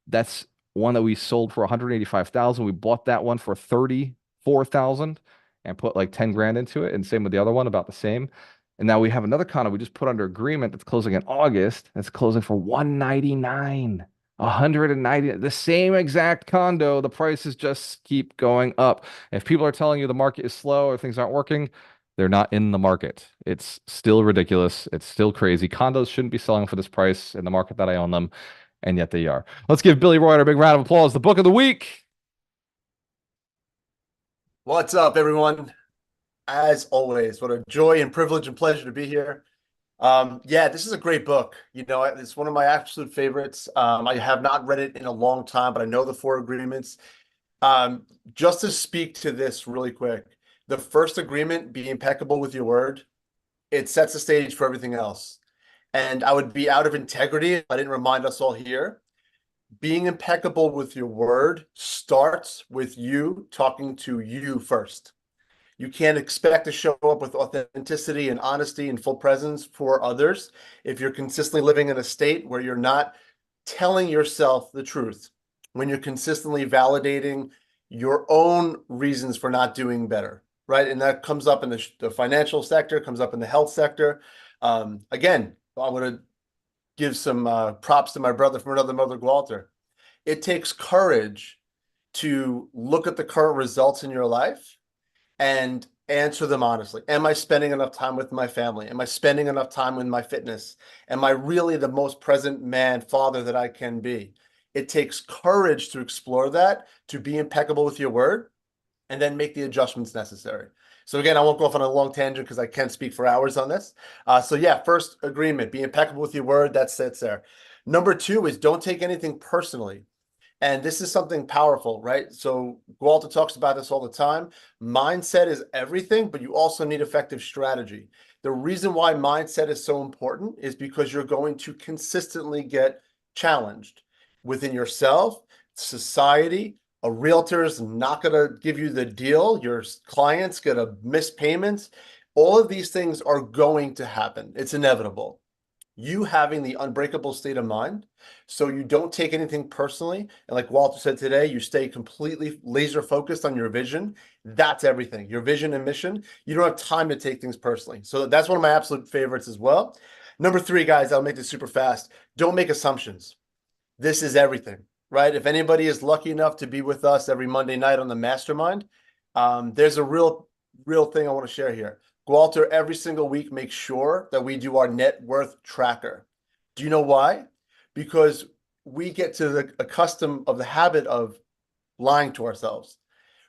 [SPEAKER 1] That's one that we sold for 185,000. We bought that one for 34,000 and put like 10 grand into it. And same with the other one, about the same. And now we have another condo we just put under agreement that's closing in August. It's closing for 199. 190, the same exact condo. The prices just keep going up. If people are telling you the market is slow or things aren't working, they're not in the market. It's still ridiculous. It's still crazy. Condos shouldn't be selling for this price in the market that I own them, and yet they are. Let's give Billy Royer a big round of applause. The book of the week.
[SPEAKER 3] What's up, everyone? As always, what a joy and privilege and pleasure to be here. Yeah, this is a great book. It's one of my absolute favorites. I have not read it in a long time, but I know the four agreements. Just to speak to this really quick, the first agreement, be impeccable with your word, it sets the stage for everything else. And I would be out of integrity if I didn't remind us all here. Being impeccable with your word starts with you talking to you first. You can't expect to show up with authenticity and honesty and full presence for others if you're consistently living in a state where you're not telling yourself the truth, when you're consistently validating your own reasons for not doing better, right? And that comes up in the financial sector, comes up in the health sector. Again, I want to give some props to my brother from another mother, Walter. It takes courage to look at the current results in your life and answer them honestly. Am I spending enough time with my family? Am I spending enough time with my fitness? Am I really the most present man, father that I can be? It takes courage to explore that, to be impeccable with your word, and then make the adjustments necessary. So again, I won't go off on a long tangent because I can't speak for hours on this. So yeah, first agreement, be impeccable with your word. That sits there. Number two is don't take anything personally. And this is something powerful, right? So Walter talks about this all the time. Mindset is everything, but you also need effective strategy. The reason why mindset is so important is because you're going to consistently get challenged within yourself, society. A realtor's not going to give you the deal. Your client's going to miss payments. All of these things are going to happen. It's inevitable. You having the unbreakable state of mind so you don't take anything personally. And like Walter said today, you stay completely laser focused on your vision. That's everything. Your vision and mission. You don't have time to take things personally. So that's one of my absolute favorites as well. Number three, guys, I'll make this super fast. Don't make assumptions. This is everything, right? If anybody is lucky enough to be with us every Monday night on the mastermind, there's a real thing I want to share here. Walter, every single week, make sure that we do our net worth tracker. Do you know why? Because we get to the accustomed of the habit of lying to ourselves,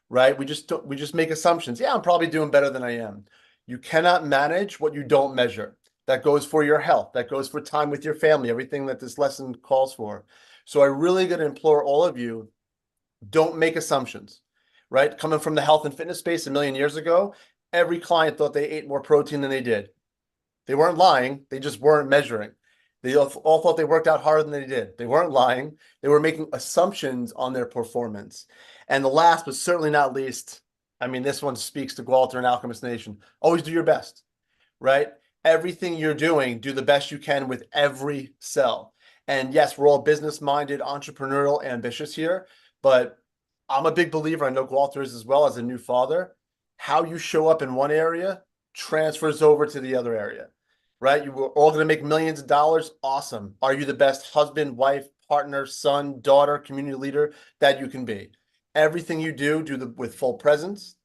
[SPEAKER 3] right? We just make assumptions. Yeah, I'm probably doing better than I am. You cannot manage what you don't measure. That goes for your health. That goes for time with your family, everything that this lesson calls for. So I really got to implore all of you, don't make assumptions, right? Coming from the health and fitness space a million years ago, every client thought they ate more protein than they did. They weren't lying. They just weren't measuring. They all thought they worked out harder than they did. They weren't lying. They were making assumptions on their performance. And the last, but certainly not least, I mean, this one speaks to Walter and Alchemist Nation. Always do your best, right? Everything you're doing, do the best you can with every cell. And yes, we're all business-minded, entrepreneurial, ambitious here, but I'm a big believer, I know Walter is as well, as a new father. How you show up in one area transfers over to the other area, right? You were all going to make millions of dollars. Awesome. Are you the best husband, wife, partner, son, daughter, community leader that you can be? Everything you do, with full presence.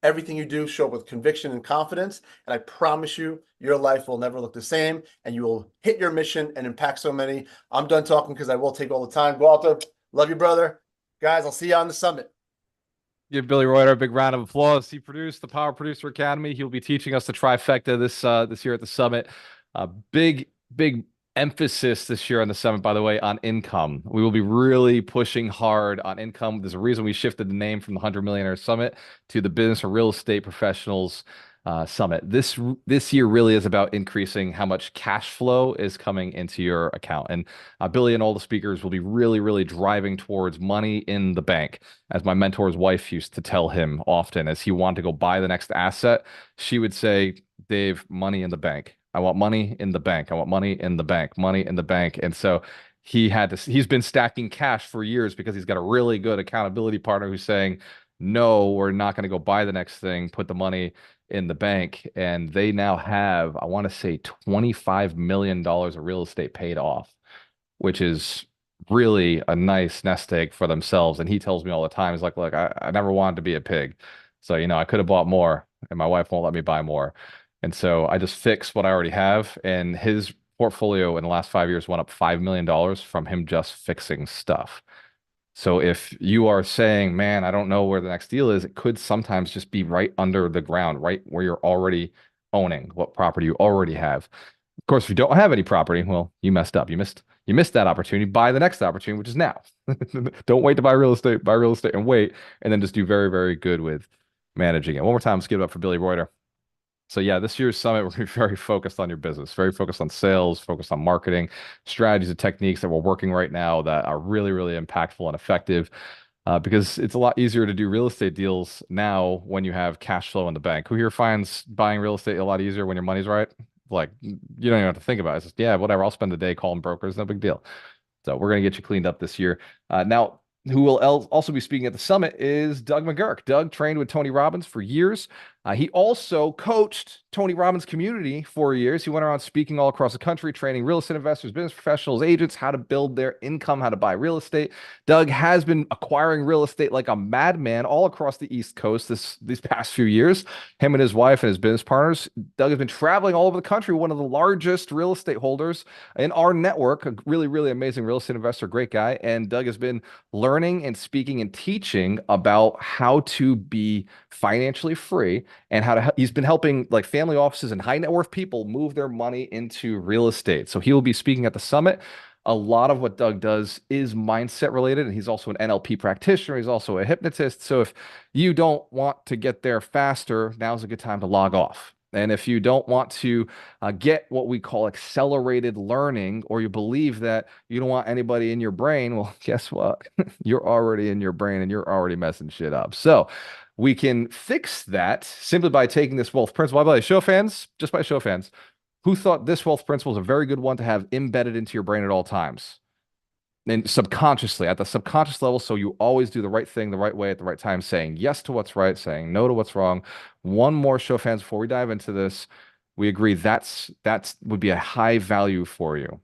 [SPEAKER 3] Everything you do, show up with conviction and confidence. And I promise you, your life will never look the same and you will hit your mission and impact so many. I'm done talking because I will take all the time. Walter, love you, brother. Guys, I'll see you on the summit.
[SPEAKER 1] Give Billy Reuter a big round of applause. He produced the Power Producer Academy. He'll be teaching us the trifecta this year at the summit. Big emphasis this year on the summit, by the way, on income. We will be really pushing hard on income. There's a reason we shifted the name from the 100 Millionaire Summit to the Business and Real Estate Professionals Summit. This year really is about increasing how much cash flow is coming into your account. And Billy and all the speakers will be really, really driving towards money in the bank. As my mentor's wife used to tell him often, as he wanted to go buy the next asset, she would say, Dave, money in the bank. I want money in the bank. I want money in the bank, money in the bank. And so he's been stacking cash for years because he's got a really good accountability partner who's saying, no, we're not going to go buy the next thing, put the money in the bank. And they now have, I want to say, $25 million of real estate paid off, which is really a nice nest egg for themselves. And he tells me all the time, he's like, look, I never wanted to be a pig. So, I could have bought more and my wife won't let me buy more. And so I just fix what I already have. And his portfolio in the last 5 years went up $5 million from him just fixing stuff. So if you are saying, man, I don't know where the next deal is, it could sometimes just be right under the ground, right where you're already owning what property you already have. Of course, if you don't have any property, well, you messed up. You missed that opportunity. Buy the next opportunity, which is now. Don't wait to buy real estate, buy real estate and wait, and then just do very, very good with managing it. One more time, let's give it up for Billy Reuter. So yeah, this year's summit, we're going to be very focused on your business, very focused on sales, focused on marketing, strategies and techniques that we're working right now that are really, really impactful and effective. Because it's a lot easier to do real estate deals now when you have cash flow in the bank. Who here finds buying real estate a lot easier when your money's right? Like, you don't even have to think about it. It's just, yeah, whatever. I'll spend the day calling brokers. No big deal. So we're going to get you cleaned up this year. Now, who will also be speaking at the summit is Doug McGurk. Doug trained with Tony Robbins for years. He also coached Tony Robbins' community for years. He went around speaking all across the country, training real estate investors, business professionals, agents, how to build their income, how to buy real estate. Doug has been acquiring real estate like a madman all across the East Coast these past few years. Him and his wife and his business partners. Doug has been traveling all over the country, one of the largest real estate holders in our network, a really, really amazing real estate investor, great guy. And Doug has been learning and speaking and teaching about how to be financially free and he's been helping like family offices and high net worth people move their money into real estate. So he will be speaking at the summit. A lot of what Doug does is mindset related, and he's also an NLP practitioner. He's also a hypnotist. So if you don't want to get there faster, now's a good time to log off. And if you don't want to get what we call accelerated learning, or you believe that you don't want anybody in your brain, well, guess what? You're already in your brain and you're already messing shit up. So we can fix that simply by taking this wealth principle. By the way, show of hands, just by show of hands, who thought this wealth principle is a very good one to have embedded into your brain at all times? And subconsciously, at the subconscious level, so you always do the right thing the right way at the right time, saying yes to what's right, saying no to what's wrong. One more show of hands before we dive into this. We agree that's would be a high value for you.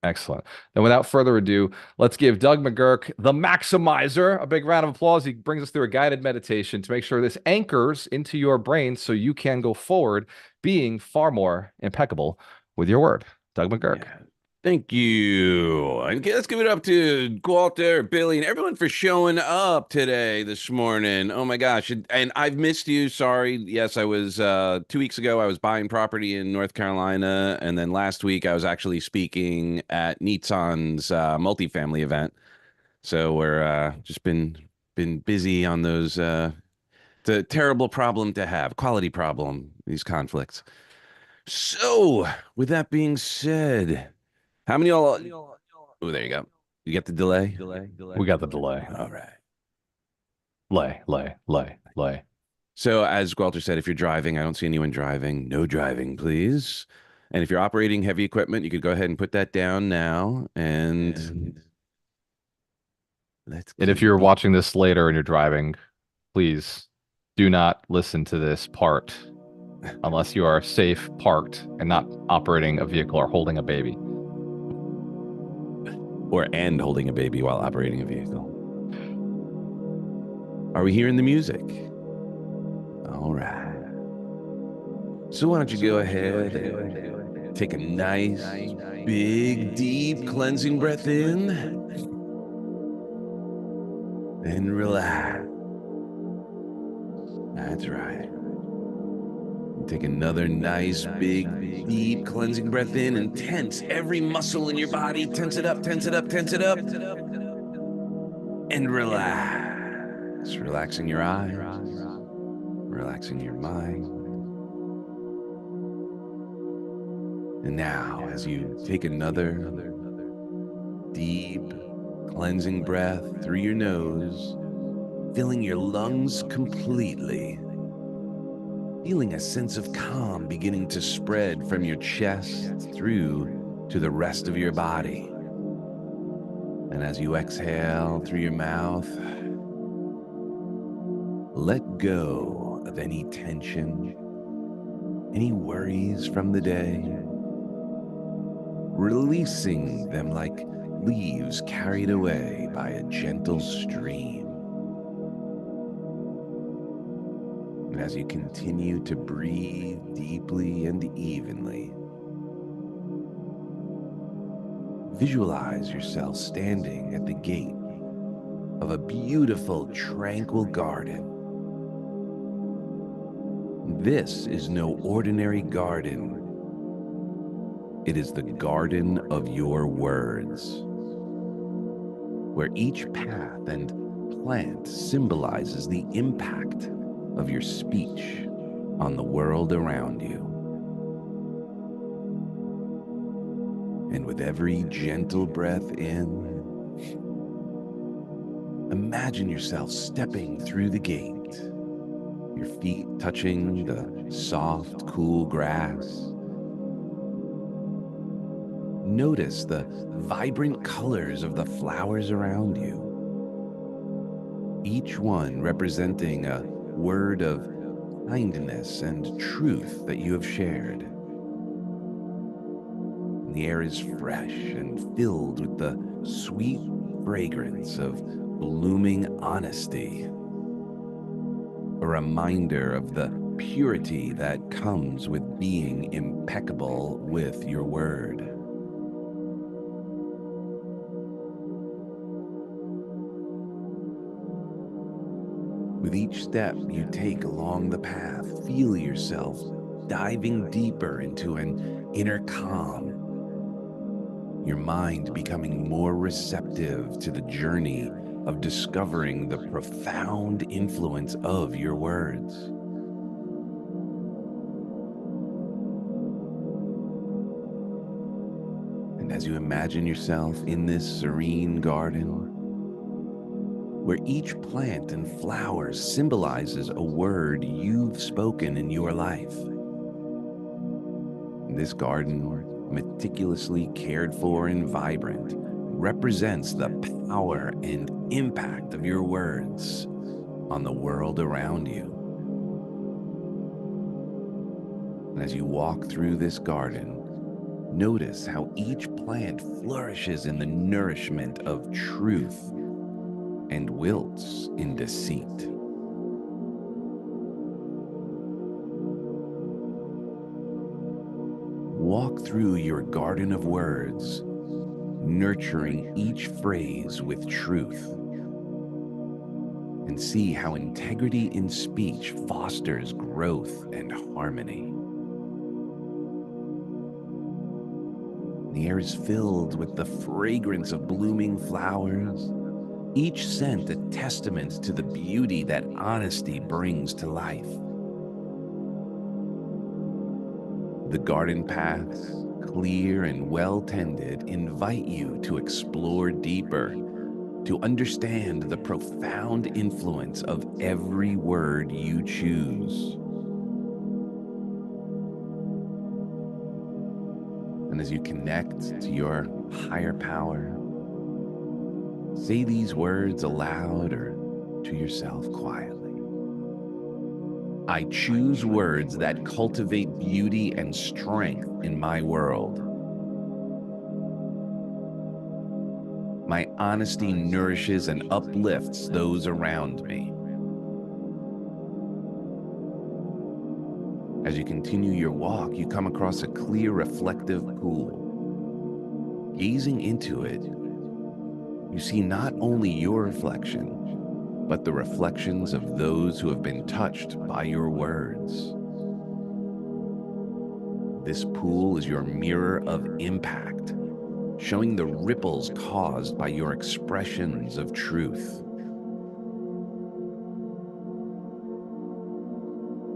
[SPEAKER 1] Excellent. And without further ado, let's give Doug McGurk, the maximizer, a big round of applause. He brings us through a guided meditation to make sure this anchors into your brain so you can go forward being far more impeccable with your word. Doug McGurk.
[SPEAKER 4] Yeah. Thank you. And let's give it up to Walter, Billy, and everyone for showing up this morning. Oh my gosh. And I've missed you. Sorry. Yes, I was 2 weeks ago, I was buying property in North Carolina. And then last week I was actually speaking at Nissan's multifamily event. So we're just been busy on those. It's a terrible problem to have, quality problem, these conflicts. So with that being said, how many all? Oh, there you go. You get the delay?
[SPEAKER 1] We got the delay.
[SPEAKER 4] All right.
[SPEAKER 1] Lay.
[SPEAKER 4] So as Walter said, if you're driving, I don't see anyone driving. No driving, please. And if you're operating heavy equipment, you could go ahead and put that down now. And
[SPEAKER 1] And if you're watching this later and you're driving, please do not listen to this part unless you are safe, parked, and not operating a vehicle or holding a baby.
[SPEAKER 4] And holding a baby while operating a vehicle. Are we hearing the music? All right. So why don't you go ahead and take a nice, big, deep cleansing breath in and relax. That's right. Take another nice, big, deep cleansing breath in and tense every muscle in your body. Tense it up, tense it up, tense it up. And relax. Relaxing your eyes, relaxing your mind. And now, as you take another deep cleansing breath through your nose, filling your lungs completely, feeling a sense of calm beginning to spread from your chest through to the rest of your body. And as you exhale through your mouth, let go of any tension, any worries from the day, releasing them like leaves carried away by a gentle stream. And as you continue to breathe deeply and evenly, visualize yourself standing at the gate of a beautiful, tranquil garden. This is no ordinary garden. It is the garden of your words, where each path and plant symbolizes the impact of your speech on the world around you. And with every gentle breath in, imagine yourself stepping through the gate, your feet touching the soft, cool grass. Notice the vibrant colors of the flowers around you, each one representing a word of kindness and truth that you have shared. And the air is fresh and filled with the sweet fragrance of blooming honesty, a reminder of the purity that comes with being impeccable with your word. With each step you take along the path, feel yourself diving deeper into an inner calm, your mind becoming more receptive to the journey of discovering the profound influence of your words. And as you imagine yourself in this serene garden, where each plant and flower symbolizes a word you've spoken in your life. This garden, meticulously cared for and vibrant, represents the power and impact of your words on the world around you. And as you walk through this garden, notice how each plant flourishes in the nourishment of truth and wilts in deceit. Walk through your garden of words, nurturing each phrase with truth, and see how integrity in speech fosters growth and harmony. The air is filled with the fragrance of blooming flowers, each scent a testament to the beauty that honesty brings to life. The garden paths, clear and well-tended, invite you to explore deeper, to understand the profound influence of every word you choose. And as you connect to your higher power, say these words aloud or to yourself quietly. I choose words that cultivate beauty and strength in my world. My honesty nourishes and uplifts those around me. As you continue your walk, you come across a clear, reflective pool. Gazing into it, you see not only your reflection, but the reflections of those who have been touched by your words. This pool is your mirror of impact, showing the ripples caused by your expressions of truth.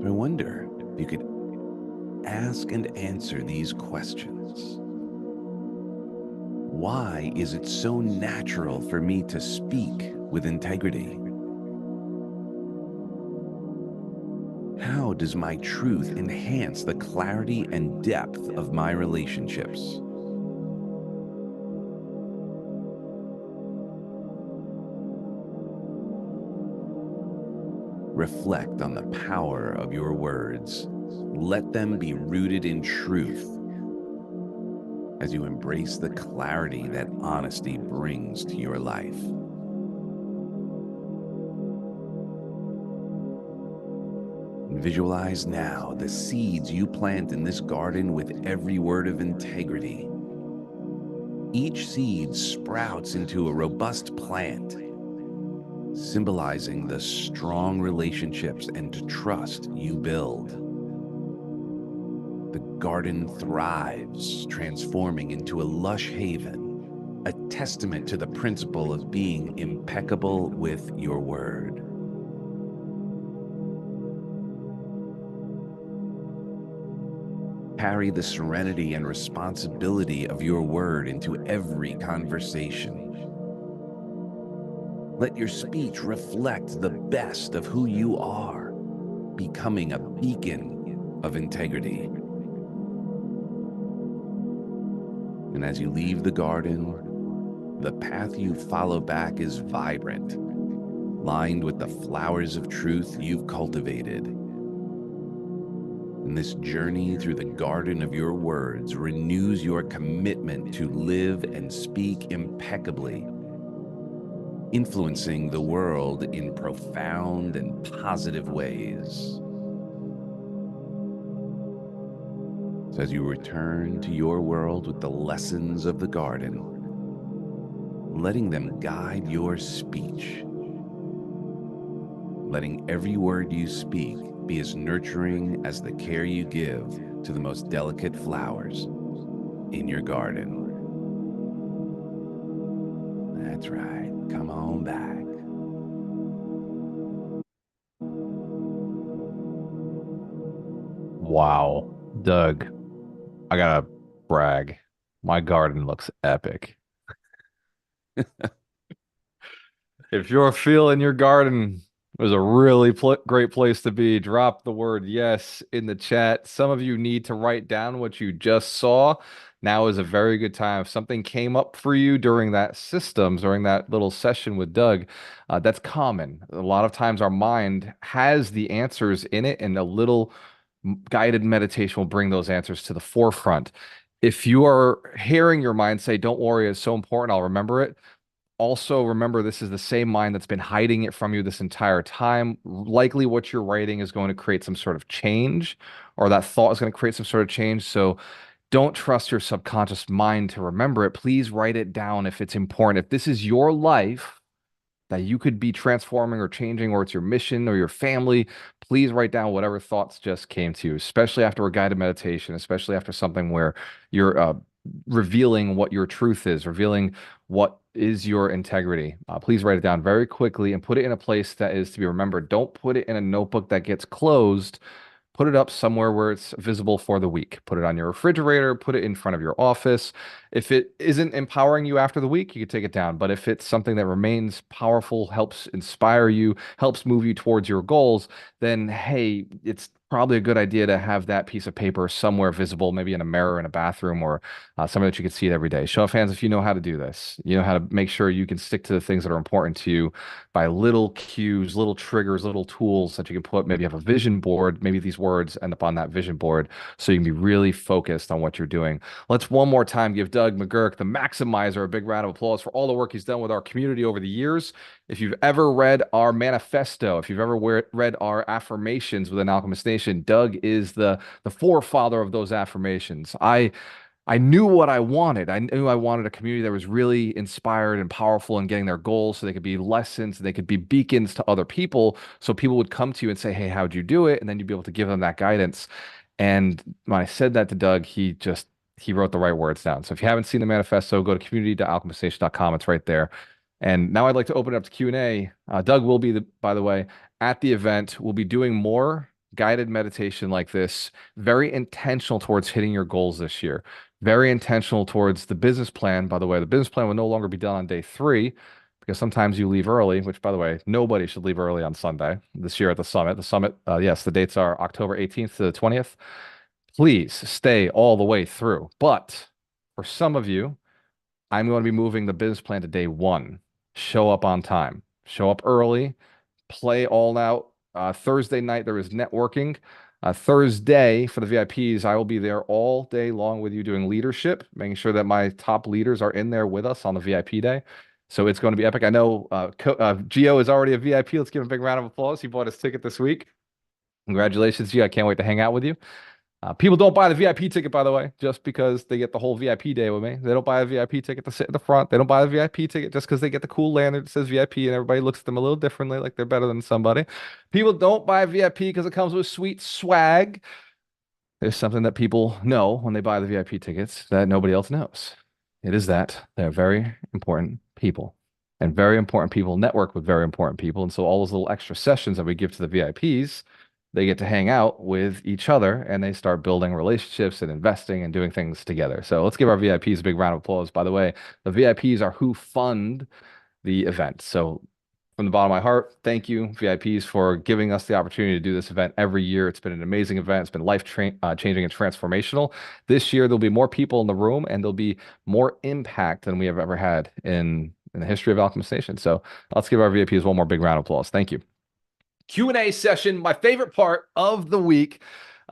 [SPEAKER 4] I wonder if you could ask and answer these questions. Why is it so natural for me to speak with integrity? How does my truth enhance the clarity and depth of my relationships? Reflect on the power of your words. Let them be rooted in truth as you embrace the clarity that honesty brings to your life. Visualize now the seeds you plant in this garden with every word of integrity. Each seed sprouts into a robust plant, symbolizing the strong relationships and trust you build. The garden thrives, transforming into a lush haven, a testament to the principle of being impeccable with your word. Carry the serenity and responsibility of your word into every conversation. Let your speech reflect the best of who you are, becoming a beacon of integrity. And as you leave the garden, the path you follow back is vibrant, lined with the flowers of truth you've cultivated. And this journey through the garden of your words renews your commitment to live and speak impeccably, influencing the world in profound and positive ways. So as you return to your world with the lessons of the garden, letting them guide your speech, letting every word you speak be as nurturing as the care you give to the most delicate flowers in your garden. That's right. Come on back.
[SPEAKER 1] Wow, Doug, I gotta brag. My garden looks epic. If you're feeling your garden was a really great place to be, drop the word yes in the chat. Some of you need to write down what you just saw. Now is a very good time. If something came up for you during that systems, during that little session with Doug, that's common. A lot of times our mind has the answers in it, and a little guided meditation will bring those answers to the forefront. If you are hearing your mind say, "Don't worry, it's so important, I'll remember it," also remember this is the same mind that's been hiding it from you this entire time. Likely what you're writing is going to create some sort of change, or that thought is going to create some sort of change. So don't trust your subconscious mind to remember it. Please write it down if it's important. If this is your life that you could be transforming or changing, or it's your mission or your family, please write down whatever thoughts just came to you, especially after a guided meditation, especially after something where you're revealing what your truth is, revealing what is your integrity. Please write it down very quickly and put it in a place that is to be remembered. Don't put it in a notebook that gets closed. Put it up somewhere where it's visible for the week. Put it on your refrigerator, put it in front of your office. If it isn't empowering you after the week, you can take it down. But if it's something that remains powerful, helps inspire you, helps move you towards your goals, then hey, it's probably a good idea to have that piece of paper somewhere visible, maybe in a mirror in a bathroom, or somewhere that you can see it every day. Show of hands if you know how to do this. You know how to make sure you can stick to the things that are important to you by little cues, little triggers, little tools that you can put. Maybe you have a vision board. Maybe these words end up on that vision board so you can be really focused on what you're doing. Let's one more time give Doug McGurk, the Maximizer, a big round of applause for all the work he's done with our community over the years. If you've ever read our manifesto, if you've ever read our affirmations within Alchemist Nation, Doug is the forefather of those affirmations. I knew what I wanted. I knew I wanted a community that was really inspired and powerful in getting their goals, so they could be lessons, they could be beacons to other people. So people would come to you and say, "Hey, how'd you do it?" And then you'd be able to give them that guidance. And when I said that to Doug, he wrote the right words down. So if you haven't seen the manifesto, go to community.alchemiststation.com. It's right there. And now I'd like to open it up to Q&A. Doug will be by the way, at the event. We'll be doing more guided meditation like this, very intentional towards hitting your goals this year. Very intentional towards the business plan. By the way, the business plan will no longer be done on day 3 because sometimes you leave early, which by the way, nobody should leave early on Sunday this year at the summit. The summit, yes, the dates are October 18th to the 20th. Please stay all the way through. But for some of you, I'm going to be moving the business plan to day 1. Show up on time, show up early, play all out. Thursday night, there is networking. Thursday, for the VIPs, I will be there all day long with you doing leadership, making sure that my top leaders are in there with us on the VIP day. So it's going to be epic. I know Gio is already a VIP. Let's give him a big round of applause. He bought his ticket this week. Congratulations, Gio. I can't wait to hang out with you. People don't buy the VIP ticket, by the way, just because they get the whole VIP day with me. They don't buy a VIP ticket to sit in the front. They don't buy a VIP ticket just because they get the cool lanyard that says VIP and everybody looks at them a little differently, like they're better than somebody. People don't buy a VIP because it comes with sweet swag. There's something that people know when they buy the VIP tickets that nobody else knows. It is that they're very important people. And very important people network with very important people. And so all those little extra sessions that we give to the VIPs, they get to hang out with each other and they start building relationships and investing and doing things together. So let's give our VIPs a big round of applause. By the way, the VIPs are who fund the event. So from the bottom of my heart, thank you, VIPs, for giving us the opportunity to do this event every year. It's been an amazing event. It's been changing and transformational. This year, there'll be more people in the room and there'll be more impact than we have ever had in the history of Alchemist Nation. So let's give our VIPs one more big round of applause. Thank you. Q&A session, my favorite part of the week.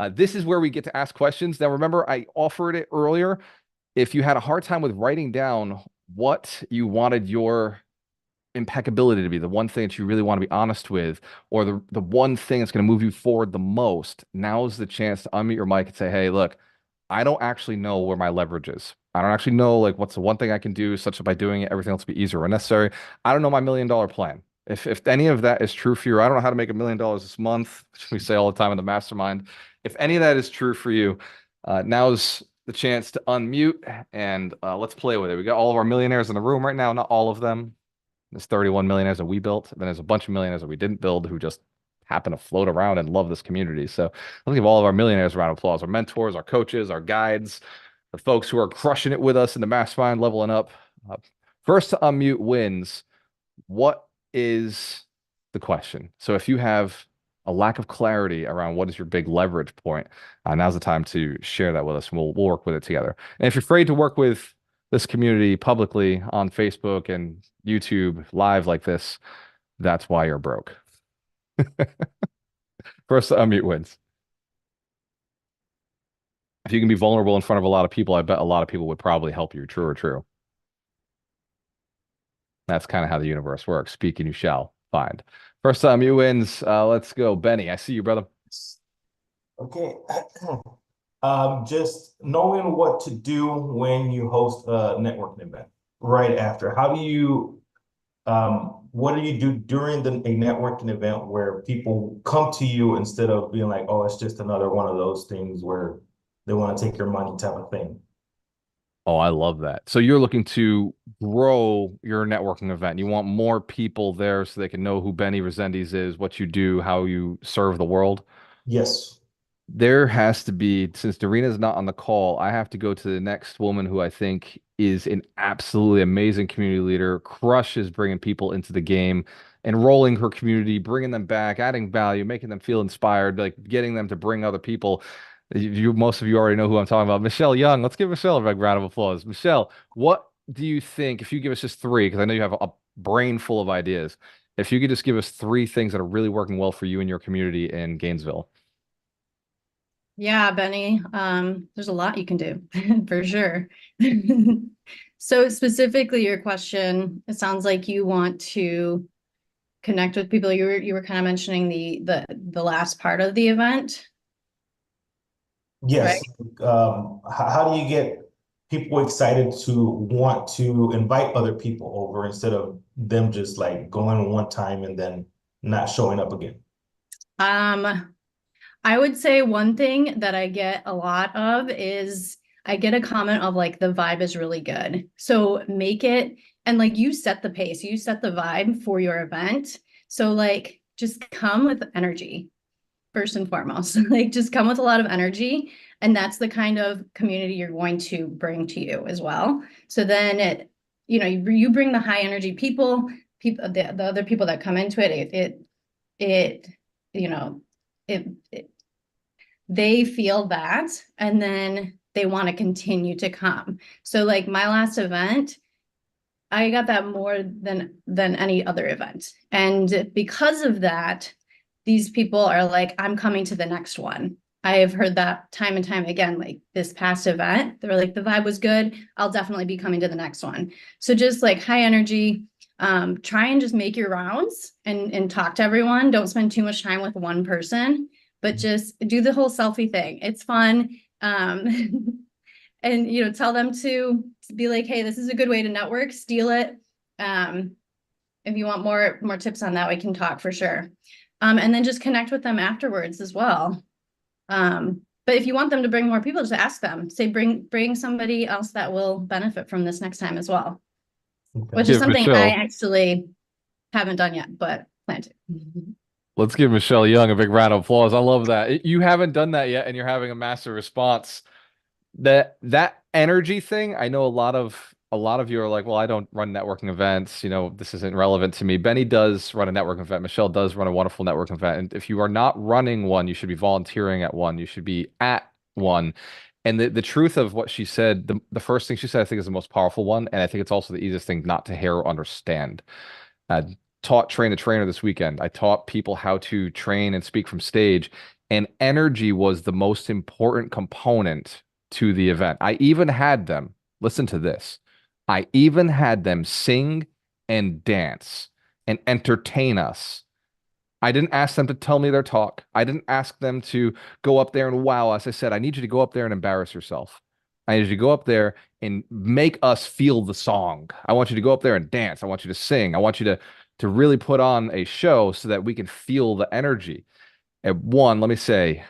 [SPEAKER 1] This is where we get to ask questions. Now, remember, I offered it earlier. If you had a hard time with writing down what you wanted your impeccability to be, the one thing that you really want to be honest with, or the one thing that's going to move you forward the most, now's the chance to unmute your mic and say, hey, look, I don't actually know where my leverage is. I don't actually know like what's the one thing I can do such that by doing it, everything else will be easier or necessary. I don't know my $1 million plan. If any of that is true for you, I don't know how to make $1 million this month, which we say all the time in the mastermind. If any of that is true for you, now's the chance to unmute and let's play with it. We got all of our millionaires in the room right now, not all of them. There's 31 millionaires that we built. Then there's a bunch of millionaires that we didn't build who just happen to float around and love this community. So I'll give all of our millionaires a round of applause. Our mentors, our coaches, our guides, the folks who are crushing it with us in the mastermind, leveling up. First to unmute wins. What is the question? So if you have a lack of clarity around what is your big leverage point, now's the time to share that with us and we'll work with it together. And if you're afraid to work with this community publicly on Facebook and YouTube live like this, that's why you're broke. First to unmute wins. If you can be vulnerable in front of a lot of people, I bet a lot of people would probably help you. True or true? That's kind of how the universe works. Speak and you shall find. First time you wins. Let's go. Benny, I see you, brother.
[SPEAKER 5] Okay. Just knowing what to do when you host a networking event right after. How do you, what do you do during a networking event where people come to you instead of being like, oh, it's just another one of those things where they want to take your money type of thing?
[SPEAKER 1] Oh, I love that. So you're looking to grow your networking event. You want more people there so they can know who Benny Resendiz is, what you do, how you serve the world.
[SPEAKER 5] Yes.
[SPEAKER 1] There has to be, since Darina's not on the call, I have to go to the next woman who I think is an absolutely amazing community leader, crushes bringing people into the game, enrolling her community, bringing them back, adding value, making them feel inspired, like getting them to bring other people. Most of you already know who I'm talking about. Michelle Young. Let's give Michelle a big round of applause. Michelle, what do you think, if you give us just 3, because I know you have a brain full of ideas, if you could just give us 3 things that are really working well for you and your community in Gainesville?
[SPEAKER 2] Yeah, Benny. There's a lot you can do for sure. So specifically your question, it sounds like you want to connect with people. You were kind of mentioning the last part of the event.
[SPEAKER 5] Yes.
[SPEAKER 2] Right?
[SPEAKER 5] How do you get people excited to want to invite other people over instead of them just like going one time and then not showing up again?
[SPEAKER 2] I would say one thing that I get a lot of is I get a comment of like the vibe is really good. So make it, and like you set the pace, you set the vibe for your event. So like just come with energy first and foremost. Like just come with a lot of energy, and that's the kind of community you're going to bring to you as well. So then you bring the high energy people, the other people that come into it you know it they feel that, and then they want to continue to come. So like my last event, I got that more than any other event. And because of that, these people are like, I'm coming to the next one. I have heard that time and time again, like this past event, they were like, the vibe was good. I'll definitely be coming to the next one. So just like high energy, try and just make your rounds and talk to everyone. Don't spend too much time with one person, but just do the whole selfie thing. It's fun. And tell them to be like, hey, this is a good way to network, steal it. If you want more tips on that, we can talk for sure. And then just connect with them afterwards as well. But if you want them to bring more people, just ask them, say bring somebody else that will benefit from this next time as well.
[SPEAKER 5] Okay.
[SPEAKER 2] Which is
[SPEAKER 1] Give
[SPEAKER 2] something
[SPEAKER 1] Michelle-
[SPEAKER 2] I actually haven't done yet, but plan to.
[SPEAKER 1] Let's give Michelle Young a big round of applause. I love that. You haven't done that yet, and you're having a massive response. That energy thing, I know a lot of you are like, well, I don't run networking events, this isn't relevant to me. Benny does run a networking event. Michelle does run a wonderful networking event. And if you are not running one, you should be volunteering at one. You should be at one. And the truth of what she said, the first thing she said, I think is the most powerful one. And I think it's also the easiest thing not to hear or understand. Taught train the trainer this weekend. I taught people how to train and speak from stage, and energy was the most important component to the event. I even had them, listen to this. I even had them sing and dance and entertain us. I didn't ask them to tell me their talk. I didn't ask them to go up there and wow us. I said, I need you to go up there and embarrass yourself. I need you to go up there and make us feel the song. I want you to go up there and dance. I want you to sing. I want you to really put on a show so that we can feel the energy. And one, let me say,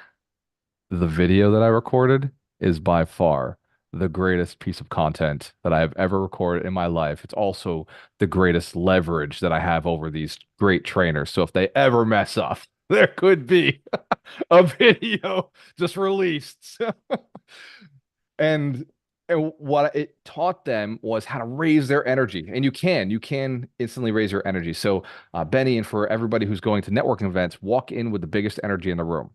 [SPEAKER 1] the video that I recorded is by far the greatest piece of content that I have ever recorded in my life. It's also the greatest leverage that I have over these great trainers. So if they ever mess up, there could be a video just released. And what it taught them was how to raise their energy. And you can instantly raise your energy. So Benny, and for everybody who's going to networking events, walk in with the biggest energy in the room.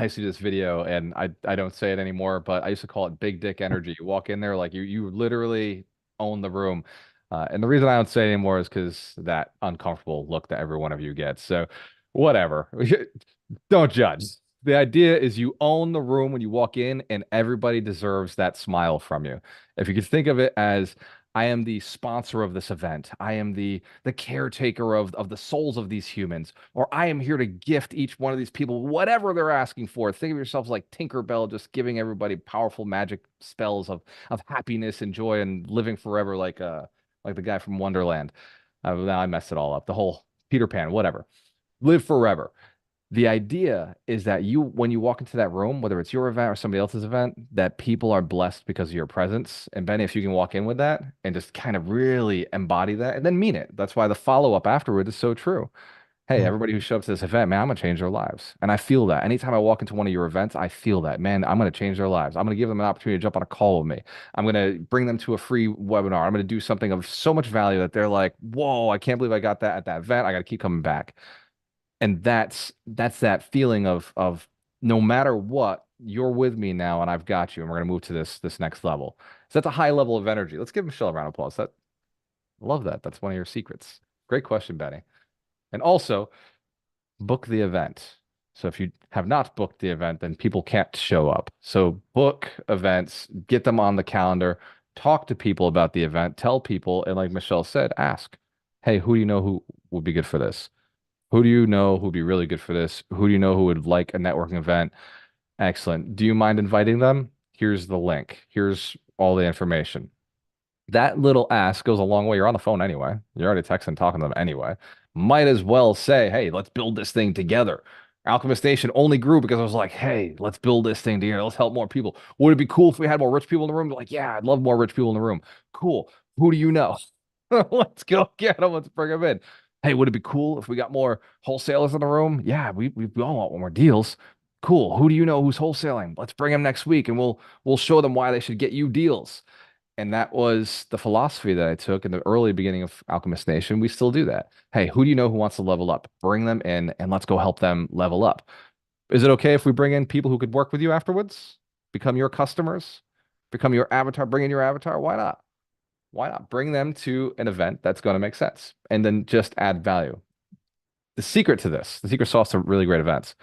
[SPEAKER 1] I used to do this video, and I don't say it anymore, but I used to call it big dick energy. You walk in there like you literally own the room. And the reason I don't say it anymore is because that uncomfortable look that every one of you gets. So whatever. Don't judge. The idea is you own the room when you walk in, and everybody deserves that smile from you. If you could think of it as I am the sponsor of this event. I am the caretaker of the souls of these humans, or I am here to gift each one of these people whatever they're asking for. Think of yourselves like Tinkerbell, just giving everybody powerful magic spells of happiness and joy and living forever, like the guy from Wonderland. Now I messed it all up. The whole Peter Pan, whatever. Live forever. The idea is that when you walk into that room, whether it's your event or somebody else's event, that people are blessed because of your presence. And Benny, if you can walk in with that and just kind of really embody that and then mean it, that's why the follow-up afterward is so true. Hey, everybody who shows up to this event, man, I'm gonna change their lives. And I feel that. Anytime I walk into one of your events, I feel that, man, I'm gonna change their lives. I'm gonna give them an opportunity to jump on a call with me. I'm gonna bring them to a free webinar. I'm gonna do something of so much value that they're like, whoa, I can't believe I got that at that event. I gotta keep coming back. And that's that feeling of no matter what, you're with me now and I've got you, and we're gonna move to this next level. So that's a high level of energy. Let's give Michelle a round of applause. Love that. That's one of your secrets. Great question, Benny. And also book the event. So if you have not booked the event, then people can't show up. So book events, get them on the calendar, talk to people about the event, tell people, and like Michelle said, ask, hey, who do you know who would be good for this? Who do you know who'd be really good for this? Who do you know who would like a networking event? Excellent. Do you mind inviting them? Here's the link. Here's all the information. That little ask goes a long way. You're on the phone anyway. You're already texting, talking to them anyway. Might as well say, hey, let's build this thing together. Alchemist Nation only grew because I was like, hey, let's build this thing together. Let's help more people. Would it be cool if we had more rich people in the room? They're like, yeah, I'd love more rich people in the room. Cool. Who do you know? Let's go get them. Let's bring them in. Hey, would it be cool if we got more wholesalers in the room? Yeah, we all want more deals. Cool. Who do you know who's wholesaling? Let's bring them next week and we'll show them why they should get you deals. And that was the philosophy that I took in the early beginning of Alchemist Nation. We still do that. Hey, who do you know who wants to level up? Bring them in and let's go help them level up. Is it okay if we bring in people who could work with you afterwards? Become your customers? Become your avatar? Bring in your avatar? Why not? Why not bring them to an event that's going to make sense and then just add value? The secret to this, the secret sauce to really great events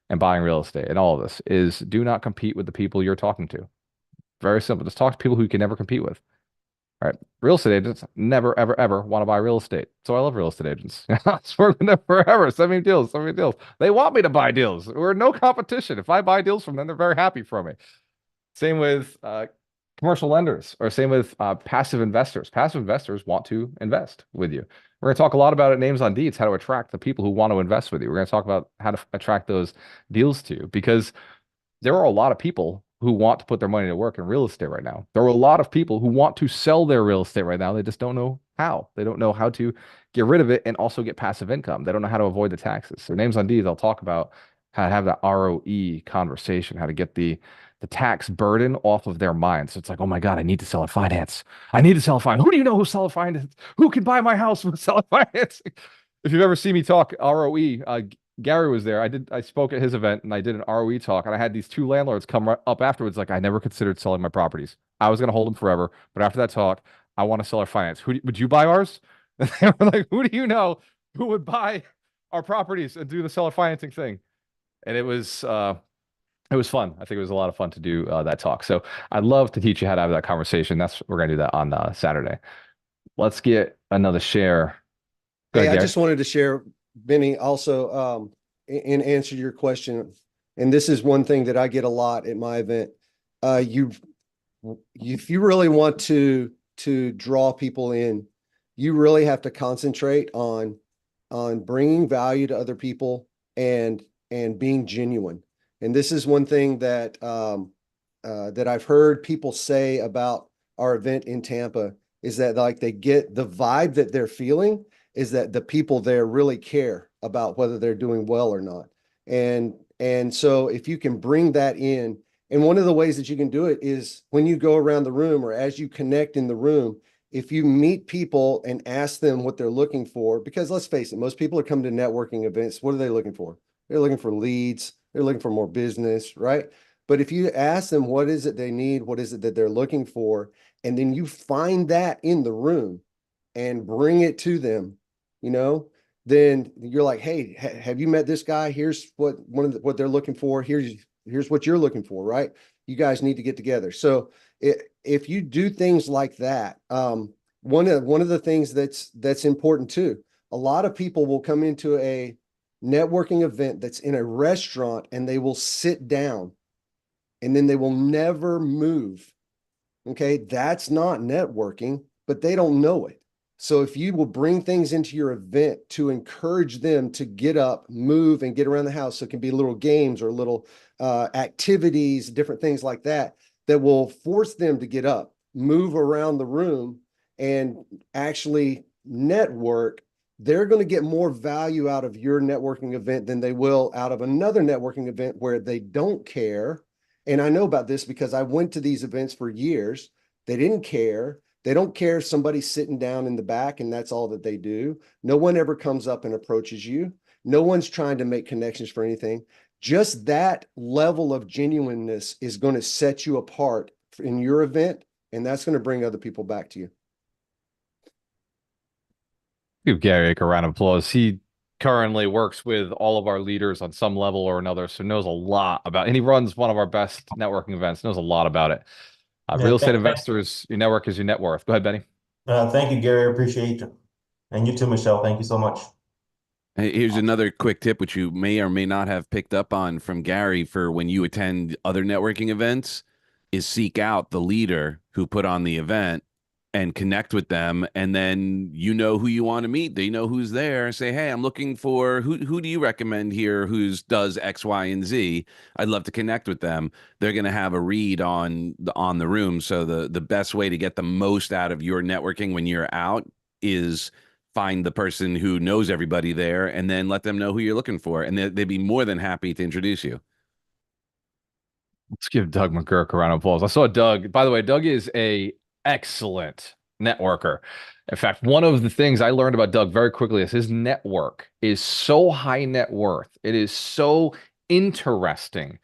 [SPEAKER 1] and buying real estate and all of this is do not compete with the people you're talking to. Very simple. Just talk to people who you can never compete with. All right. Real estate agents never, ever, ever want to buy real estate. So I love real estate agents. I've worked with them forever. Send me deals. Send me deals. They want me to buy deals. We're no competition. If I buy deals from them, they're very happy for me. Same with commercial lenders, or same with passive investors. Passive investors want to invest with you. We're going to talk a lot about it, names on deeds, how to attract the people who want to invest with you. We're going to talk about how to attract those deals to you, because there are a lot of people who want to put their money to work in real estate right now. There are a lot of people who want to sell their real estate right now. They just don't know how. They don't know how to get rid of it and also get passive income. They don't know how to avoid the taxes. So names on deeds, I'll talk about how to have that ROE conversation, how to get the tax burden off of their minds. So it's like, oh my God, I need to sell at finance. I need to sell at finance. Who do you know who's selling finance? Who can buy my house with selling finance? If you've ever seen me talk ROE, Gary was there. I spoke at his event and I did an ROE talk, and I had these two landlords come up afterwards like, I never considered selling my properties. I was going to hold them forever, but after that talk, I want to sell our finance. Would you buy ours? And they were like, who do you know who would buy our properties and do the seller financing thing? And it was fun. I think it was a lot of fun to do that talk. So I'd love to teach you how to have that conversation. We're going to do that on Saturday. Let's get another share. Go
[SPEAKER 6] Hey,
[SPEAKER 1] ahead,
[SPEAKER 6] I
[SPEAKER 1] Gary.
[SPEAKER 6] just wanted to share, Benny, also in answer to your question, and this is one thing that I get a lot at my event. If you really want to draw people in, you really have to concentrate on bringing value to other people and being genuine. And this is one thing that that I've heard people say about our event in Tampa, is that like they get the vibe that they're feeling is that the people there really care about whether they're doing well or not. And so if you can bring that in, and one of the ways that you can do it is when you go around the room or as you connect in the room, if you meet people and ask them what they're looking for, because let's face it, most people are coming to networking events. What are they looking for? They're looking for leads. They're looking for more business, right? But if you ask them what is it they need, what is it that they're looking for, and then you find that in the room and bring it to them, you know, then you're like, hey, have you met this guy? Here's what what they're looking for. Here's what you're looking for, right? You guys need to get together. So if you do things like that, one of the things that's important too, a lot of people will come into a networking event that's in a restaurant and they will sit down and then they will never move. Okay, that's not networking, but they don't know it. So if you will bring things into your event to encourage them to get up, move, and get around the house, so it can be little games or little activities, different things like that, that will force them to get up, move around the room, and actually network, they're going to get more value out of your networking event than they will out of another networking event where they don't care. And I know about this because I went to these events for years. They didn't care. They don't care if somebody's sitting down in the back and that's all that they do. No one ever comes up and approaches you. No one's trying to make connections for anything. Just that level of genuineness is going to set you apart in your event, and that's going to bring other people back to you.
[SPEAKER 1] Give Gary a round of applause. He currently works with all of our leaders on some level or another, so knows a lot about, and he runs one of our best networking events, knows a lot about it.
[SPEAKER 5] Yeah,
[SPEAKER 1] Real estate investors, your network is your net worth. Go ahead, Benny.
[SPEAKER 5] thank you, Gary. I appreciate you. And you too, Michelle. Thank you so much.
[SPEAKER 4] Hey, here's another quick tip, which you may or may not have picked up on from Gary for when you attend other networking events, is seek out the leader who put on the event and connect with them, and then you know who you want to meet. They know who's there. Say, hey, I'm looking for who do you recommend here who's does X, Y, and Z? I'd love to connect with them. They're going to have a read on the room. So the best way to get the most out of your networking when you're out is find the person who knows everybody there and then let them know who you're looking for, and they'd be more than happy to introduce you.
[SPEAKER 1] Let's give Doug McGurk a round of applause. I saw Doug. By the way, Doug is a excellent networker. In fact, one of the things I learned about Doug very quickly is his network is so high net worth. It is so interesting.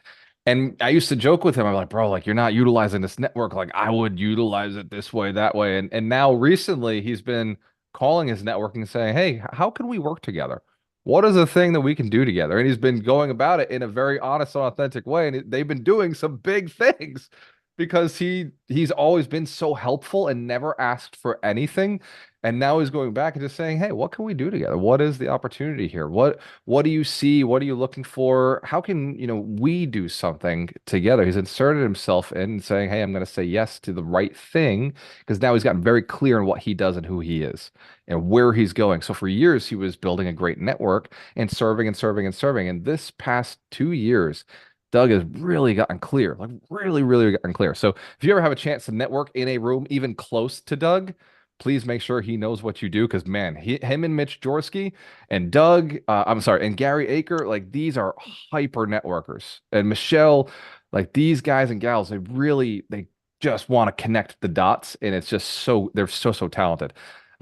[SPEAKER 1] And I used to joke with him. I'm like, bro, like you're not utilizing this network. Like I would utilize it this way, that way. And now recently he's been calling his network and saying, hey, how can we work together? What is a thing that we can do together? And he's been going about it in a very honest and authentic way. And they've been doing some big things because he's always been so helpful and never asked for anything. And now he's going back and just saying, hey, what can we do together? What is the opportunity here? What do you see? What are you looking for? How can, we do something together? He's inserted himself in and saying, hey, I'm going to say yes to the right thing because now he's gotten very clear on what he does and who he is and where he's going. So for years, he was building a great network and serving and serving and serving. And this past 2 years, Doug has really gotten clear, like really, really gotten clear. So if you ever have a chance to network in a room even close to Doug, please make sure he knows what you do because man, him and Mitch Jorsky and Doug, I'm sorry, and Gary Aker, like these are hyper networkers. And Michelle, like these guys and gals, they just want to connect the dots, and it's just they're so talented.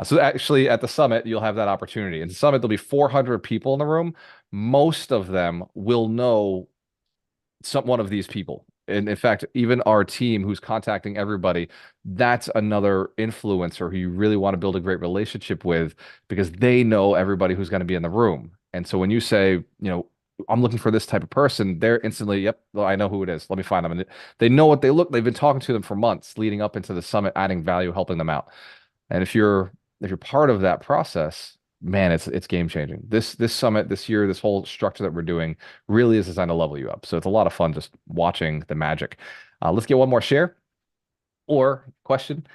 [SPEAKER 1] So actually, at the summit, you'll have that opportunity. In the summit, there'll be 400 people in the room. Most of them will know one of these people. And in fact, even our team who's contacting everybody, that's another influencer who you really want to build a great relationship with because they know everybody who's going to be in the room. And so when you say, I'm looking for this type of person, they're instantly, yep, well, I know who it is. Let me find them. And they know what they look. They've been talking to them for months leading up into the summit, adding value, helping them out. And if you're part of that process, man, it's game changing. This summit this year, this whole structure that we're doing really is designed to level you up. So it's a lot of fun just watching the magic. Let's get one more share or question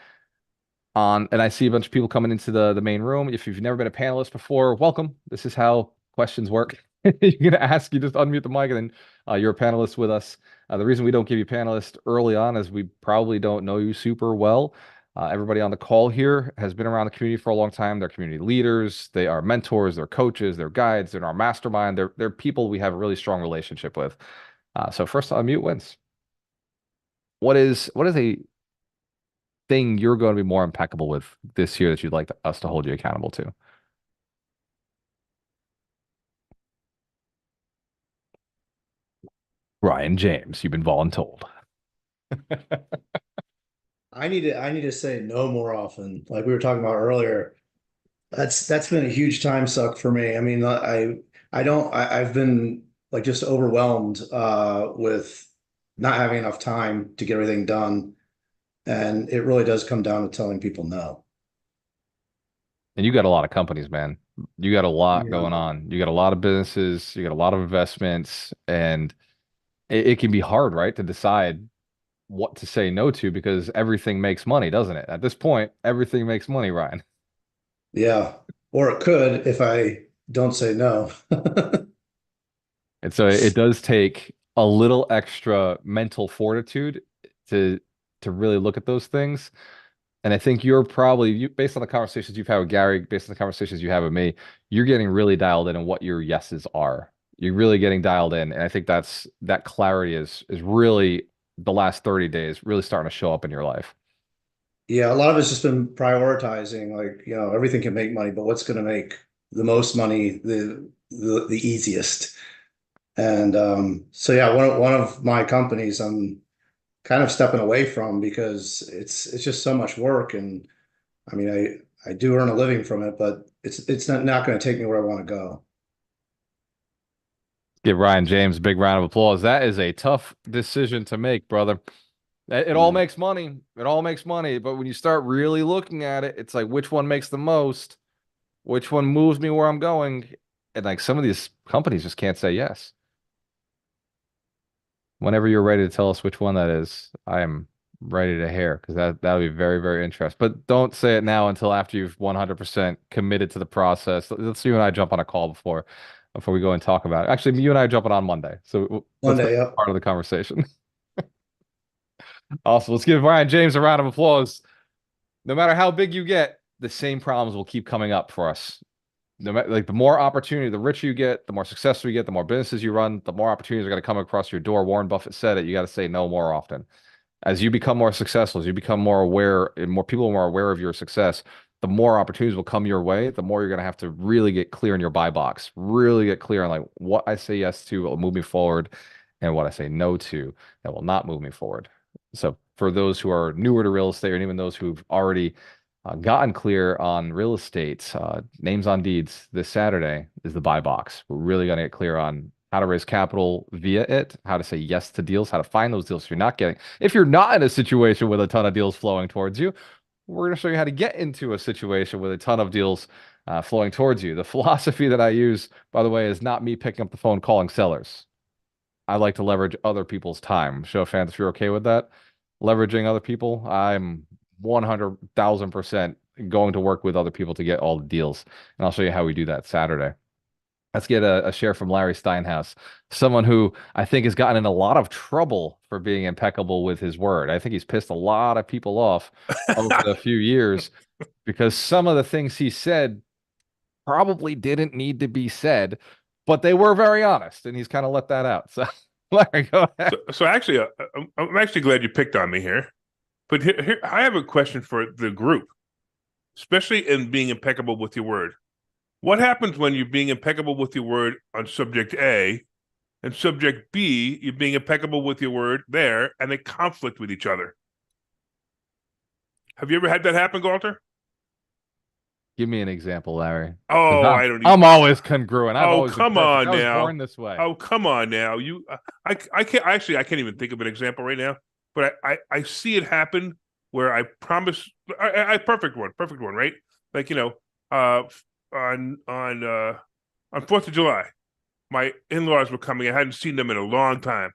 [SPEAKER 1] on, and I see a bunch of people coming into the main room. If you've never been a panelist before, welcome. This is how questions work. You're gonna ask, you just unmute the mic, and then you're a panelist with us. The reason we don't give you panelists early on is we probably don't know you super well. Everybody on the call here has been around the community for a long time. They're community leaders, they are mentors, they're coaches, they're guides, they're in our mastermind. They're people we have a really strong relationship with. So first unmute wins. What is a thing you're going to be more impeccable with this year that you'd like us to hold you accountable to? Ryan James, you've been voluntold.
[SPEAKER 7] I need to say no more often. Like we were talking about earlier, that's been a huge time suck for me. I mean, I've been like just overwhelmed with not having enough time to get everything done. And it really does come down to telling people no.
[SPEAKER 1] And you got a lot of companies, man. You got a lot
[SPEAKER 7] Yeah.
[SPEAKER 1] going on. You got a lot of businesses, you got a lot of investments, and it can be hard, right, to decide what to say no to because everything makes money, doesn't it? At this point, everything makes money, Ryan.
[SPEAKER 7] Yeah. Or it could if I don't say no.
[SPEAKER 1] And so it does take a little extra mental fortitude to really look at those things. And I think you're probably based on the conversations you've had with Gary, based on the conversations you have with me, you're getting really dialed in on what your yeses are. You're really getting dialed in. And I think that clarity is really the last 30 days really starting to show up in your life.
[SPEAKER 7] Yeah, a lot of it's just been prioritizing, like, everything can make money, but what's going to make the most money the easiest. And so yeah, one of my companies I'm kind of stepping away from because it's just so much work. And I mean, I do earn a living from it, but it's not going to take me where I want to go.
[SPEAKER 1] Give Ryan James a big round of applause. That is a tough decision to make, brother. It all
[SPEAKER 7] Yeah.
[SPEAKER 1] makes money. It all makes money. But when you start really looking at it, it's like which one makes the most? Which one moves me where I'm going? And like some of these companies just can't say yes. Whenever you're ready to tell us which one that is, I'm ready to hear because that'll be very, very interesting. But don't say it now until after you've 100% committed to the process. Let's you and I jump on a call before we go and talk about it. Actually, you and I are jumping on Monday, so let's make
[SPEAKER 7] Monday,
[SPEAKER 1] it
[SPEAKER 7] yep.
[SPEAKER 1] part of the conversation. Awesome. Let's give Ryan James a round of applause. No matter how big you get, the same problems will keep coming up for us. No matter, like the more opportunity, the richer you get, the more successful you get, the more businesses you run, the more opportunities are going to come across your door. Warren Buffett said it. You got to say no more often. As you become more successful, as you become more aware, and more people are more aware of your success, the more opportunities will come your way. The more you're going to have to really get clear in your buy box, really get clear on like what I say yes to will move me forward, and what I say no to that will not move me forward. So for those who are newer to real estate, and even those who've already gotten clear on real estate, names on deeds this Saturday is the buy box. We're really going to get clear on how to raise capital via it, how to say yes to deals, how to find those deals if you're not in a situation with a ton of deals flowing towards you. We're going to show you how to get into a situation with a ton of deals flowing towards you. The philosophy that I use, by the way, is not me picking up the phone calling sellers. I like to leverage other people's time. Show of hands if you're okay with that. Leveraging other people, I'm 100,000% going to work with other people to get all the deals. And I'll show you how we do that Saturday. Let's get a share from Larry Steinhaus, someone who I think has gotten in a lot of trouble for being impeccable with his word. I think he's pissed a lot of people off over the few years because some of the things he said probably didn't need to be said, but they were very honest, and he's kind of let that out. So, Larry, go ahead.
[SPEAKER 8] So actually, I'm actually glad you picked on me here. But here, I have a question for the group, especially in being impeccable with your word. What happens when you're being impeccable with your word on subject A, and subject B, you're being impeccable with your word there, and they conflict with each other? Have you ever had that happen, Galter?
[SPEAKER 1] Give me an example, Larry.
[SPEAKER 8] Oh,
[SPEAKER 1] I'm,
[SPEAKER 8] I don't even.
[SPEAKER 1] I'm always congruent. I've
[SPEAKER 8] Oh,
[SPEAKER 1] always been
[SPEAKER 8] come
[SPEAKER 1] perfect.
[SPEAKER 8] on
[SPEAKER 1] I was
[SPEAKER 8] now.
[SPEAKER 1] born this way.
[SPEAKER 8] Oh, come on now. I can't actually. I can't even think of an example right now. But I see it happen where I promise. I perfect one, right? Like on 4th of July, my in-laws were coming. I hadn't seen them in a long time,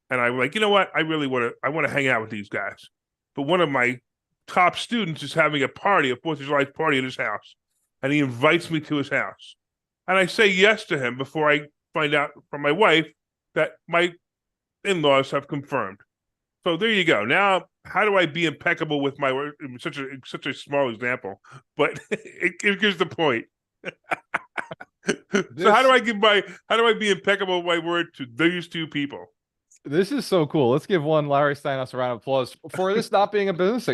[SPEAKER 8] and I was like, you know what? I want to hang out with these guys. But one of my top students is having a party, a 4th of July party at his house, and he invites me to his house. And I say yes to him before I find out from my wife that my in-laws have confirmed. So there you go. Now, how do I be impeccable with my word? Such a small example, but it gives the point. So how do I be impeccable with my word to these two people?
[SPEAKER 1] This is so cool. Let's give Larry Steinhaus a round of applause for this not being a business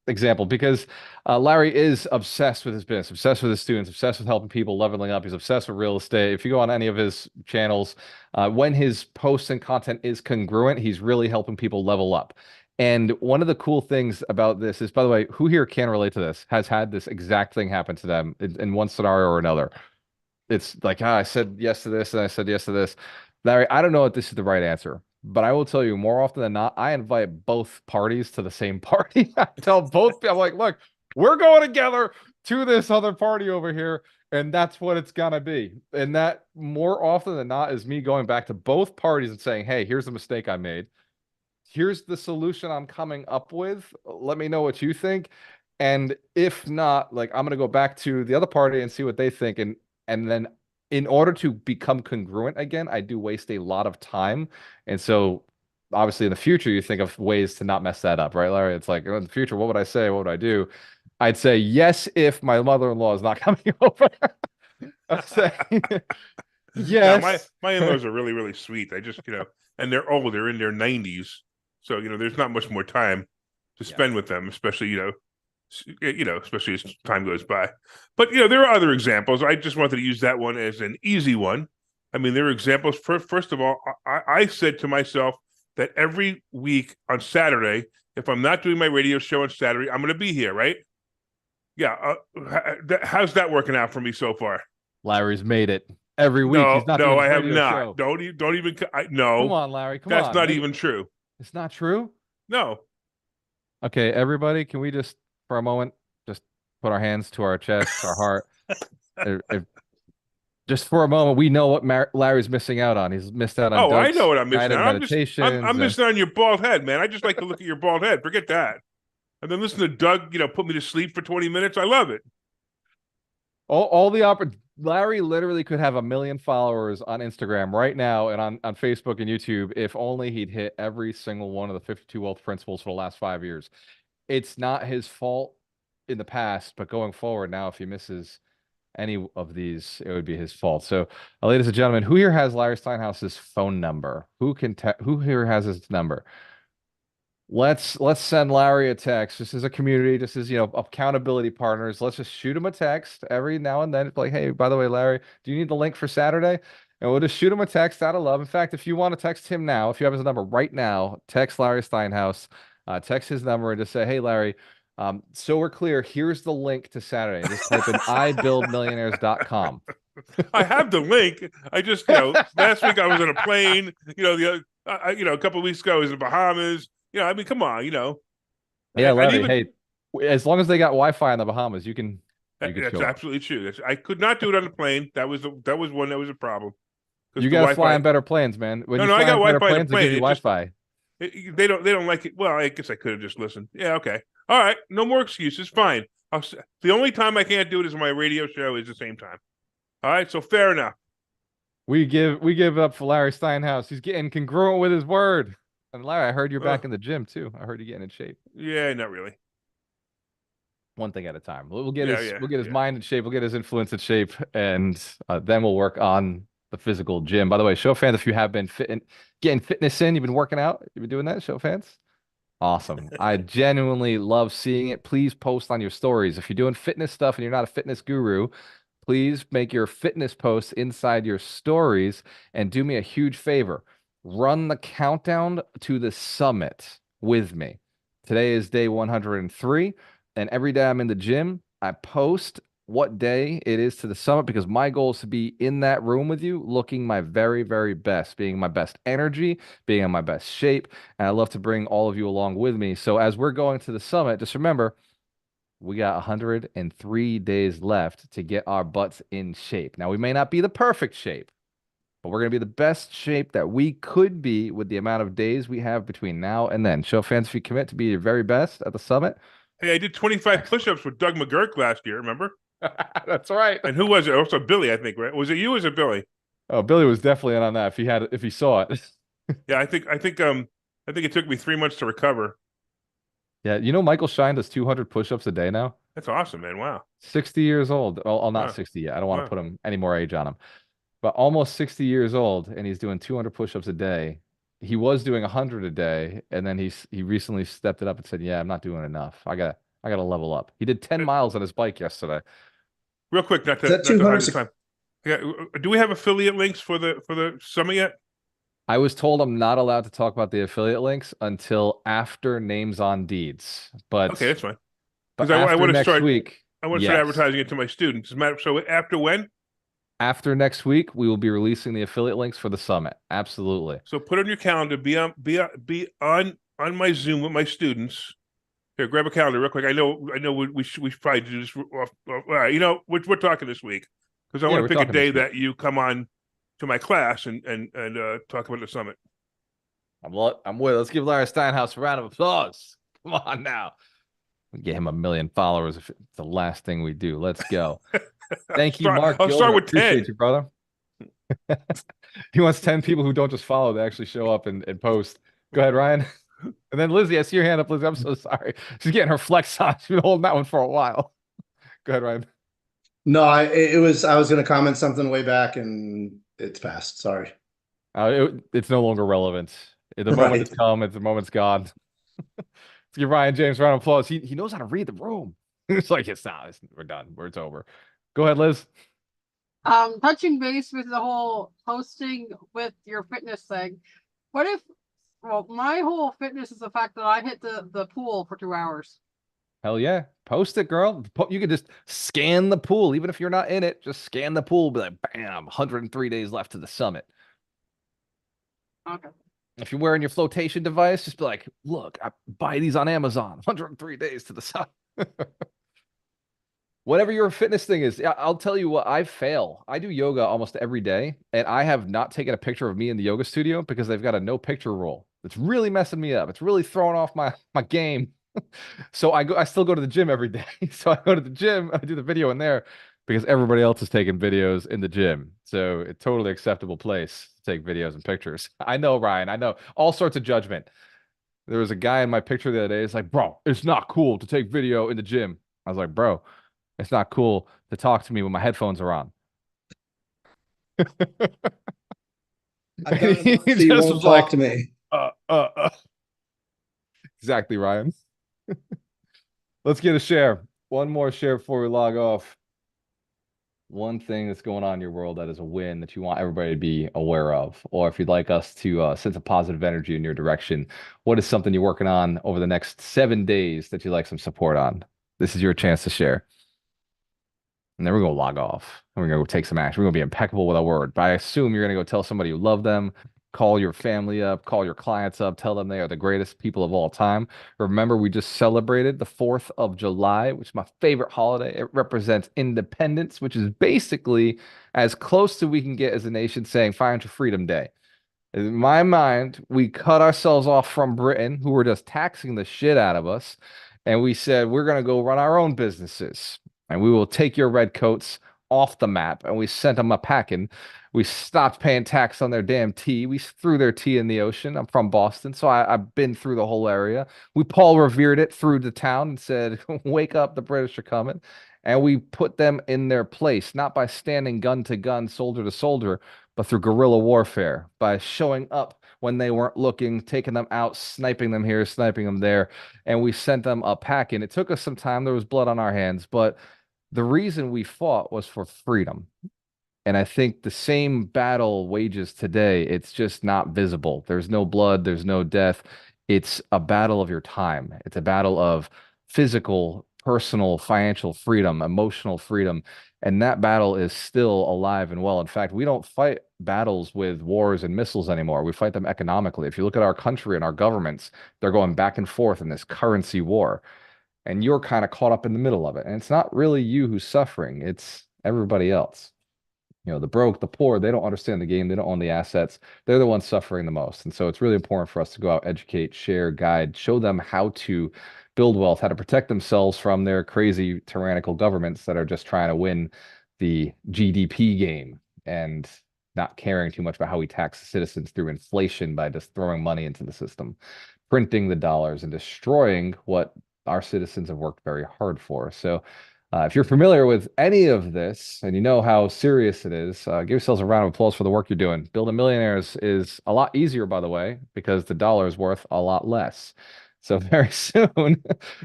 [SPEAKER 1] example, because Larry is obsessed with his business, obsessed with his students, obsessed with helping people leveling up. He's obsessed with real estate. If you go on any of his channels, when his posts and content is congruent, he's really helping people level up. And one of the cool things about this is, by the way, who here can relate to this, has had this exact thing happen to them in one scenario or another? It's like, I said yes to this and I said yes to this. Larry, I don't know if this is the right answer, but I will tell you more often than not, I invite both parties to the same party. I tell both, I'm like, look, we're going together to this other party over here, and that's what it's gonna be. And that more often than not is me going back to both parties and saying, hey, here's the mistake I made. Here's the solution I'm coming up with. Let me know what you think. And if not, like I'm gonna go back to the other party and see what they think. And then in order to become congruent again, I do waste a lot of time. And so obviously in the future, you think of ways to not mess that up, right, Larry? It's like, in the future, what would I say? What would I do? I'd say yes if my mother-in-law is not coming over. I'd say
[SPEAKER 8] Now,
[SPEAKER 1] yes.
[SPEAKER 8] my in-laws are really, really sweet. I just, and they're old. They're in their 90s. So, there's not much more time to spend with them, especially, especially as time goes by. But, there are other examples. I just wanted to use that one as an easy one. I mean, there are examples. First of all, I said to myself that every week on Saturday, if I'm not doing my radio show on Saturday, I'm going to be here, right? Yeah. How's that working out for me so far?
[SPEAKER 1] Larry's made it every week.
[SPEAKER 8] No,
[SPEAKER 1] He's not
[SPEAKER 8] no,
[SPEAKER 1] doing
[SPEAKER 8] I
[SPEAKER 1] his
[SPEAKER 8] have
[SPEAKER 1] radio
[SPEAKER 8] not.
[SPEAKER 1] show.
[SPEAKER 8] Don't even. No.
[SPEAKER 1] Come on, Larry. Come
[SPEAKER 8] That's
[SPEAKER 1] on.
[SPEAKER 8] not even true.
[SPEAKER 1] It's not true.
[SPEAKER 8] No.
[SPEAKER 1] Okay, everybody, can we just for a moment just put our hands to our chest, our heart? If Just for a moment, we know what Larry's missing out on. He's missed out on
[SPEAKER 8] Oh, I know
[SPEAKER 1] Doug's
[SPEAKER 8] what I'm missing
[SPEAKER 1] guided
[SPEAKER 8] out.
[SPEAKER 1] meditations.
[SPEAKER 8] I'm missing out on your bald head, man. I just like to look at your bald head. Forget that. And then listen to Doug, put me to sleep for 20 minutes. I love it.
[SPEAKER 1] All the Larry literally could have 1 million followers on Instagram right now and on Facebook and YouTube if only he'd hit every single one of the 52 wealth principles for the last 5 years. It's not his fault in the past, but going forward now, if he misses any of these, it would be his fault. So, ladies and gentlemen, who here has Larry Steinhaus's phone number? Who here has his number? Let's send Larry a text. Just as a community, just as accountability partners. Let's just shoot him a text every now and then. It's like, hey, by the way, Larry, do you need the link for Saturday? And we'll just shoot him a text out of love. In fact, if you want to text him now, if you have his number right now, text Larry Steinhaus, text his number and just say, hey, Larry, so we're clear, here's the link to Saturday. Just type in ibuildmillionaires.com.
[SPEAKER 8] I have the link. I just, last week I was on a plane, a couple of weeks ago I was in the Bahamas. I mean, come on,
[SPEAKER 1] Yeah, Larry, hey, as long as they got Wi-Fi in the Bahamas, you can
[SPEAKER 8] that's absolutely true. I could not do it on the plane. That was one that was a problem.
[SPEAKER 1] You got to fly on better planes, man. When
[SPEAKER 8] no, I got Wi-Fi on the plane.
[SPEAKER 1] They give you Wi-Fi.
[SPEAKER 8] They don't like it. Well, I guess I could have just listened. Yeah, okay. All right. No more excuses. Fine. The only time I can't do it is my radio show is the same time. All right. So fair enough.
[SPEAKER 1] We give up for Larry Steinhaus. He's getting congruent with his word. And Larry, I heard you're back in the gym too. I heard you getting in shape.
[SPEAKER 8] Yeah, not really.
[SPEAKER 1] One thing at a time. We'll get his mind in shape. We'll get his influence in shape, and then we'll work on the physical gym. By the way, show fans, if you have been getting fitness in, you've been working out, you've been doing that, show fans. Awesome. I genuinely love seeing it. Please post on your stories. If you're doing fitness stuff and you're not a fitness guru, please make your fitness posts inside your stories and do me a huge favor. Run the countdown to the summit with me. Today is day 103, and every day I'm in the gym, I post what day it is to the summit because my goal is to be in that room with you looking my very, very best, being my best energy, being in my best shape, and I love to bring all of you along with me. So as we're going to the summit, just remember, we got 103 days left to get our butts in shape. Now, we may not be the perfect shape, but we're going to be the best shape that we could be with the amount of days we have between now and then. Show fans, if you commit to be your very best at the summit.
[SPEAKER 8] Hey, I did 25 push-ups with Doug McGurk last year, remember?
[SPEAKER 1] That's right.
[SPEAKER 8] And who was it? Also Billy, I think, right? Was it you or was it Billy?
[SPEAKER 1] Oh, Billy was definitely in on that if he saw it.
[SPEAKER 8] Yeah, I think it took me 3 months to recover.
[SPEAKER 1] Yeah, Michael Shine does 200 push-ups a day now.
[SPEAKER 8] That's awesome, man. Wow.
[SPEAKER 1] 60 years old. Well, not 60 yet. I don't want to put him any more age on him. But almost 60 years old, and he's doing 200 push-ups a day. He was doing 100 a day, and then he recently stepped it up and said, "Yeah, I'm not doing enough. I gotta level up." He did 10 miles on his bike yesterday.
[SPEAKER 8] Real quick, not to hide the time. Yeah, do we have affiliate links for the summit yet?
[SPEAKER 1] I was told I'm not allowed to talk about the affiliate links until after names on deeds. But
[SPEAKER 8] okay, that's fine.
[SPEAKER 1] Because I want to start
[SPEAKER 8] week. I want to start advertising it to my students. So after when?
[SPEAKER 1] After next week, we will be releasing the affiliate links for the summit. Absolutely.
[SPEAKER 8] So put on your calendar. Be on my Zoom with my students. Here, grab a calendar real quick. I know. We should probably do this. We're talking this week because I want to pick a day that you come on to my class and talk about the summit.
[SPEAKER 1] I'm with. Let's give Larry Steinhaus a round of applause. Come on now. We get him 1 million followers if it's the last thing we do. Let's go. Thank you, Mark.
[SPEAKER 8] I'll start with 10.
[SPEAKER 1] Appreciate you, brother. He wants 10 people who don't just follow, they actually show up and post. Go ahead, Ryan. And then Lizzie, I see your hand up, Lizzie. I'm so sorry. She's getting her flex on. She's been holding that one for a while. Go ahead, Ryan.
[SPEAKER 7] No, I was going to comment something way back and it's passed. Sorry.
[SPEAKER 1] It's no longer relevant. The moment has come. The moment's gone. Let's give Ryan James a round of applause. He knows how to read the room. It's like, we're done. It's over. Go ahead, Liz.
[SPEAKER 9] Touching base with the whole posting with your fitness thing. What if, my whole fitness is the fact that I hit the pool for 2 hours.
[SPEAKER 1] Hell yeah. Post it, girl. You can just scan the pool. Even if you're not in it, just scan the pool. Be like, bam, 103 days left to the summit.
[SPEAKER 9] Okay.
[SPEAKER 1] If you're wearing your flotation device, just be like, look, I buy these on Amazon. 103 days to the summit. Whatever your fitness thing is, I'll tell you what, I fail. I do yoga almost every day, and I have not taken a picture of me in the yoga studio because they've got a no picture rule. It's really messing me up. It's really throwing off my game. So I still go to the gym every day. So I go to the gym, I do the video in there because everybody else is taking videos in the gym. So it's totally acceptable place to take videos and pictures. I know, Ryan, I know all sorts of judgment. There was a guy in my picture the other day. It's like, bro, it's not cool to take video in the gym. I was like, bro, it's not cool to talk to me when my headphones are on.
[SPEAKER 7] I've done
[SPEAKER 1] He
[SPEAKER 7] enough so you
[SPEAKER 1] just
[SPEAKER 7] won't
[SPEAKER 1] was
[SPEAKER 7] talk
[SPEAKER 1] like,
[SPEAKER 7] to me.
[SPEAKER 1] uh, uh, uh. Exactly, Ryan. Let's get a share. One more share before we log off. One thing that's going on in your world that is a win that you want everybody to be aware of, or if you'd like us to sense a positive energy in your direction, what is something you're working on over the next 7 days that you'd like some support on? This is your chance to share. And then we're going to log off. And we're going to go take some action. We're going to be impeccable with our word. But I assume you're going to go tell somebody you love them, call your family up, call your clients up, tell them they are the greatest people of all time. Remember, we just celebrated the 4th of July, which is my favorite holiday. It represents independence, which is basically as close to we can get as a nation saying Financial Freedom Day. In my mind, we cut ourselves off from Britain, who were just taxing the shit out of us. And we said, we're going to go run our own businesses and we will take your red coats off the map. And we sent them a packing. We stopped paying tax on their damn tea. We threw their tea in the ocean. I'm from Boston, so I've been through the whole area. We Paul revered it through the town and said, wake up, the British are coming. And we put them in their place, not by standing gun to gun, soldier to soldier, but through guerrilla warfare, by showing up when they weren't looking, taking them out, sniping them here, sniping them there. And we sent them a packing. It took us some time. There was blood on our hands, but the reason we fought was for freedom. And I think the same battle wages today. It's just not visible. There's no blood, there's no death. It's a battle of your time. It's a battle of physical, personal, financial freedom, emotional freedom. And that battle is still alive and well. In fact, we don't fight battles with wars and missiles anymore. We fight them economically. If you look at our country and our governments, they're going back and forth in this currency war. And you're kind of caught up in the middle of it. And it's not really you who's suffering, it's everybody else. The broke, the poor, they don't understand the game. They don't own the assets. They're the ones suffering the most. And so it's really important for us to go out, educate, share, guide, show them how to build wealth, how to protect themselves from their crazy tyrannical governments that are just trying to win the GDP game and not caring too much about how we tax citizens through inflation by just throwing money into the system, printing the dollars and destroying what our citizens have worked very hard for. So if you're familiar with any of this and you know how serious it is, give yourselves a round of applause for the work you're doing. Building millionaires is a lot easier, by the way, because the dollar is worth a lot less. So very soon,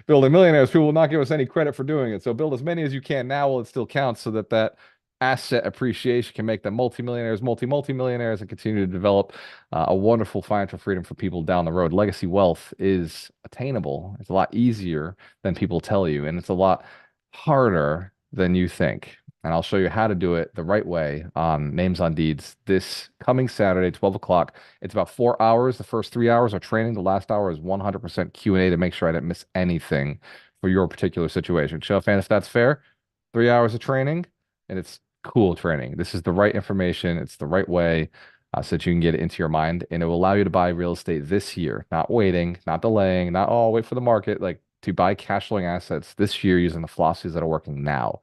[SPEAKER 1] building millionaires, people will not give us any credit for doing it. So build as many as you can now while it still counts so that that asset appreciation can make them multimillionaires, multimillionaires, and continue to develop a wonderful financial freedom for people down the road. Legacy wealth is attainable. It's a lot easier than people tell you, and it's a lot harder than you think. And I'll show you how to do it the right way on Names on Deeds this coming Saturday, 12 o'clock. It's about 4 hours. The first 3 hours are training. The last hour is 100% Q&A to make sure I didn't miss anything for your particular situation. Show fan, if that's fair, 3 hours of training, and it's cool training. This is the right information. It's the right way so that you can get it into your mind, and it will allow you to buy real estate this year, not waiting, not delaying, not, oh, wait for the market, like to buy cash flowing assets this year using the philosophies that are working now.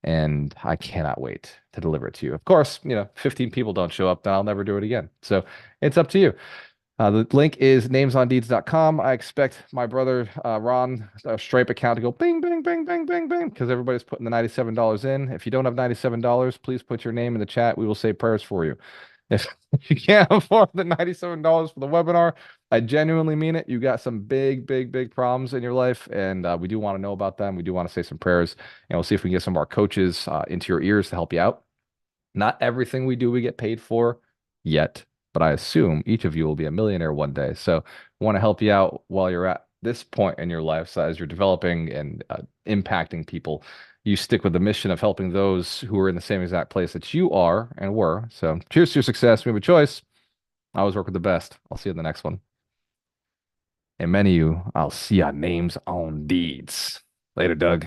[SPEAKER 1] And I cannot wait to deliver it to you. Of course, 15 people don't show up, then I'll never do it again. So it's up to you. The link is namesondeeds.com. I expect my brother Ron Stripe account to go bing, bing, bing, bing, bing, bing, because everybody's putting the $97 in. If you don't have $97, please put your name in the chat. We will say prayers for you. If you can't afford the $97 for the webinar, I genuinely mean it. You got some big, big, big problems in your life, and we do want to know about them. We do want to say some prayers, and we'll see if we can get some of our coaches into your ears to help you out. Not everything we do we get paid for yet, but I assume each of you will be a millionaire one day. So I want to help you out while you're at this point in your life. So as you're developing and impacting people, you stick with the mission of helping those who are in the same exact place that you are and were. So cheers to your success. We have a choice. I always work with the best. I'll see you in the next one. And many of you, I'll see your names on deeds. Later, Doug.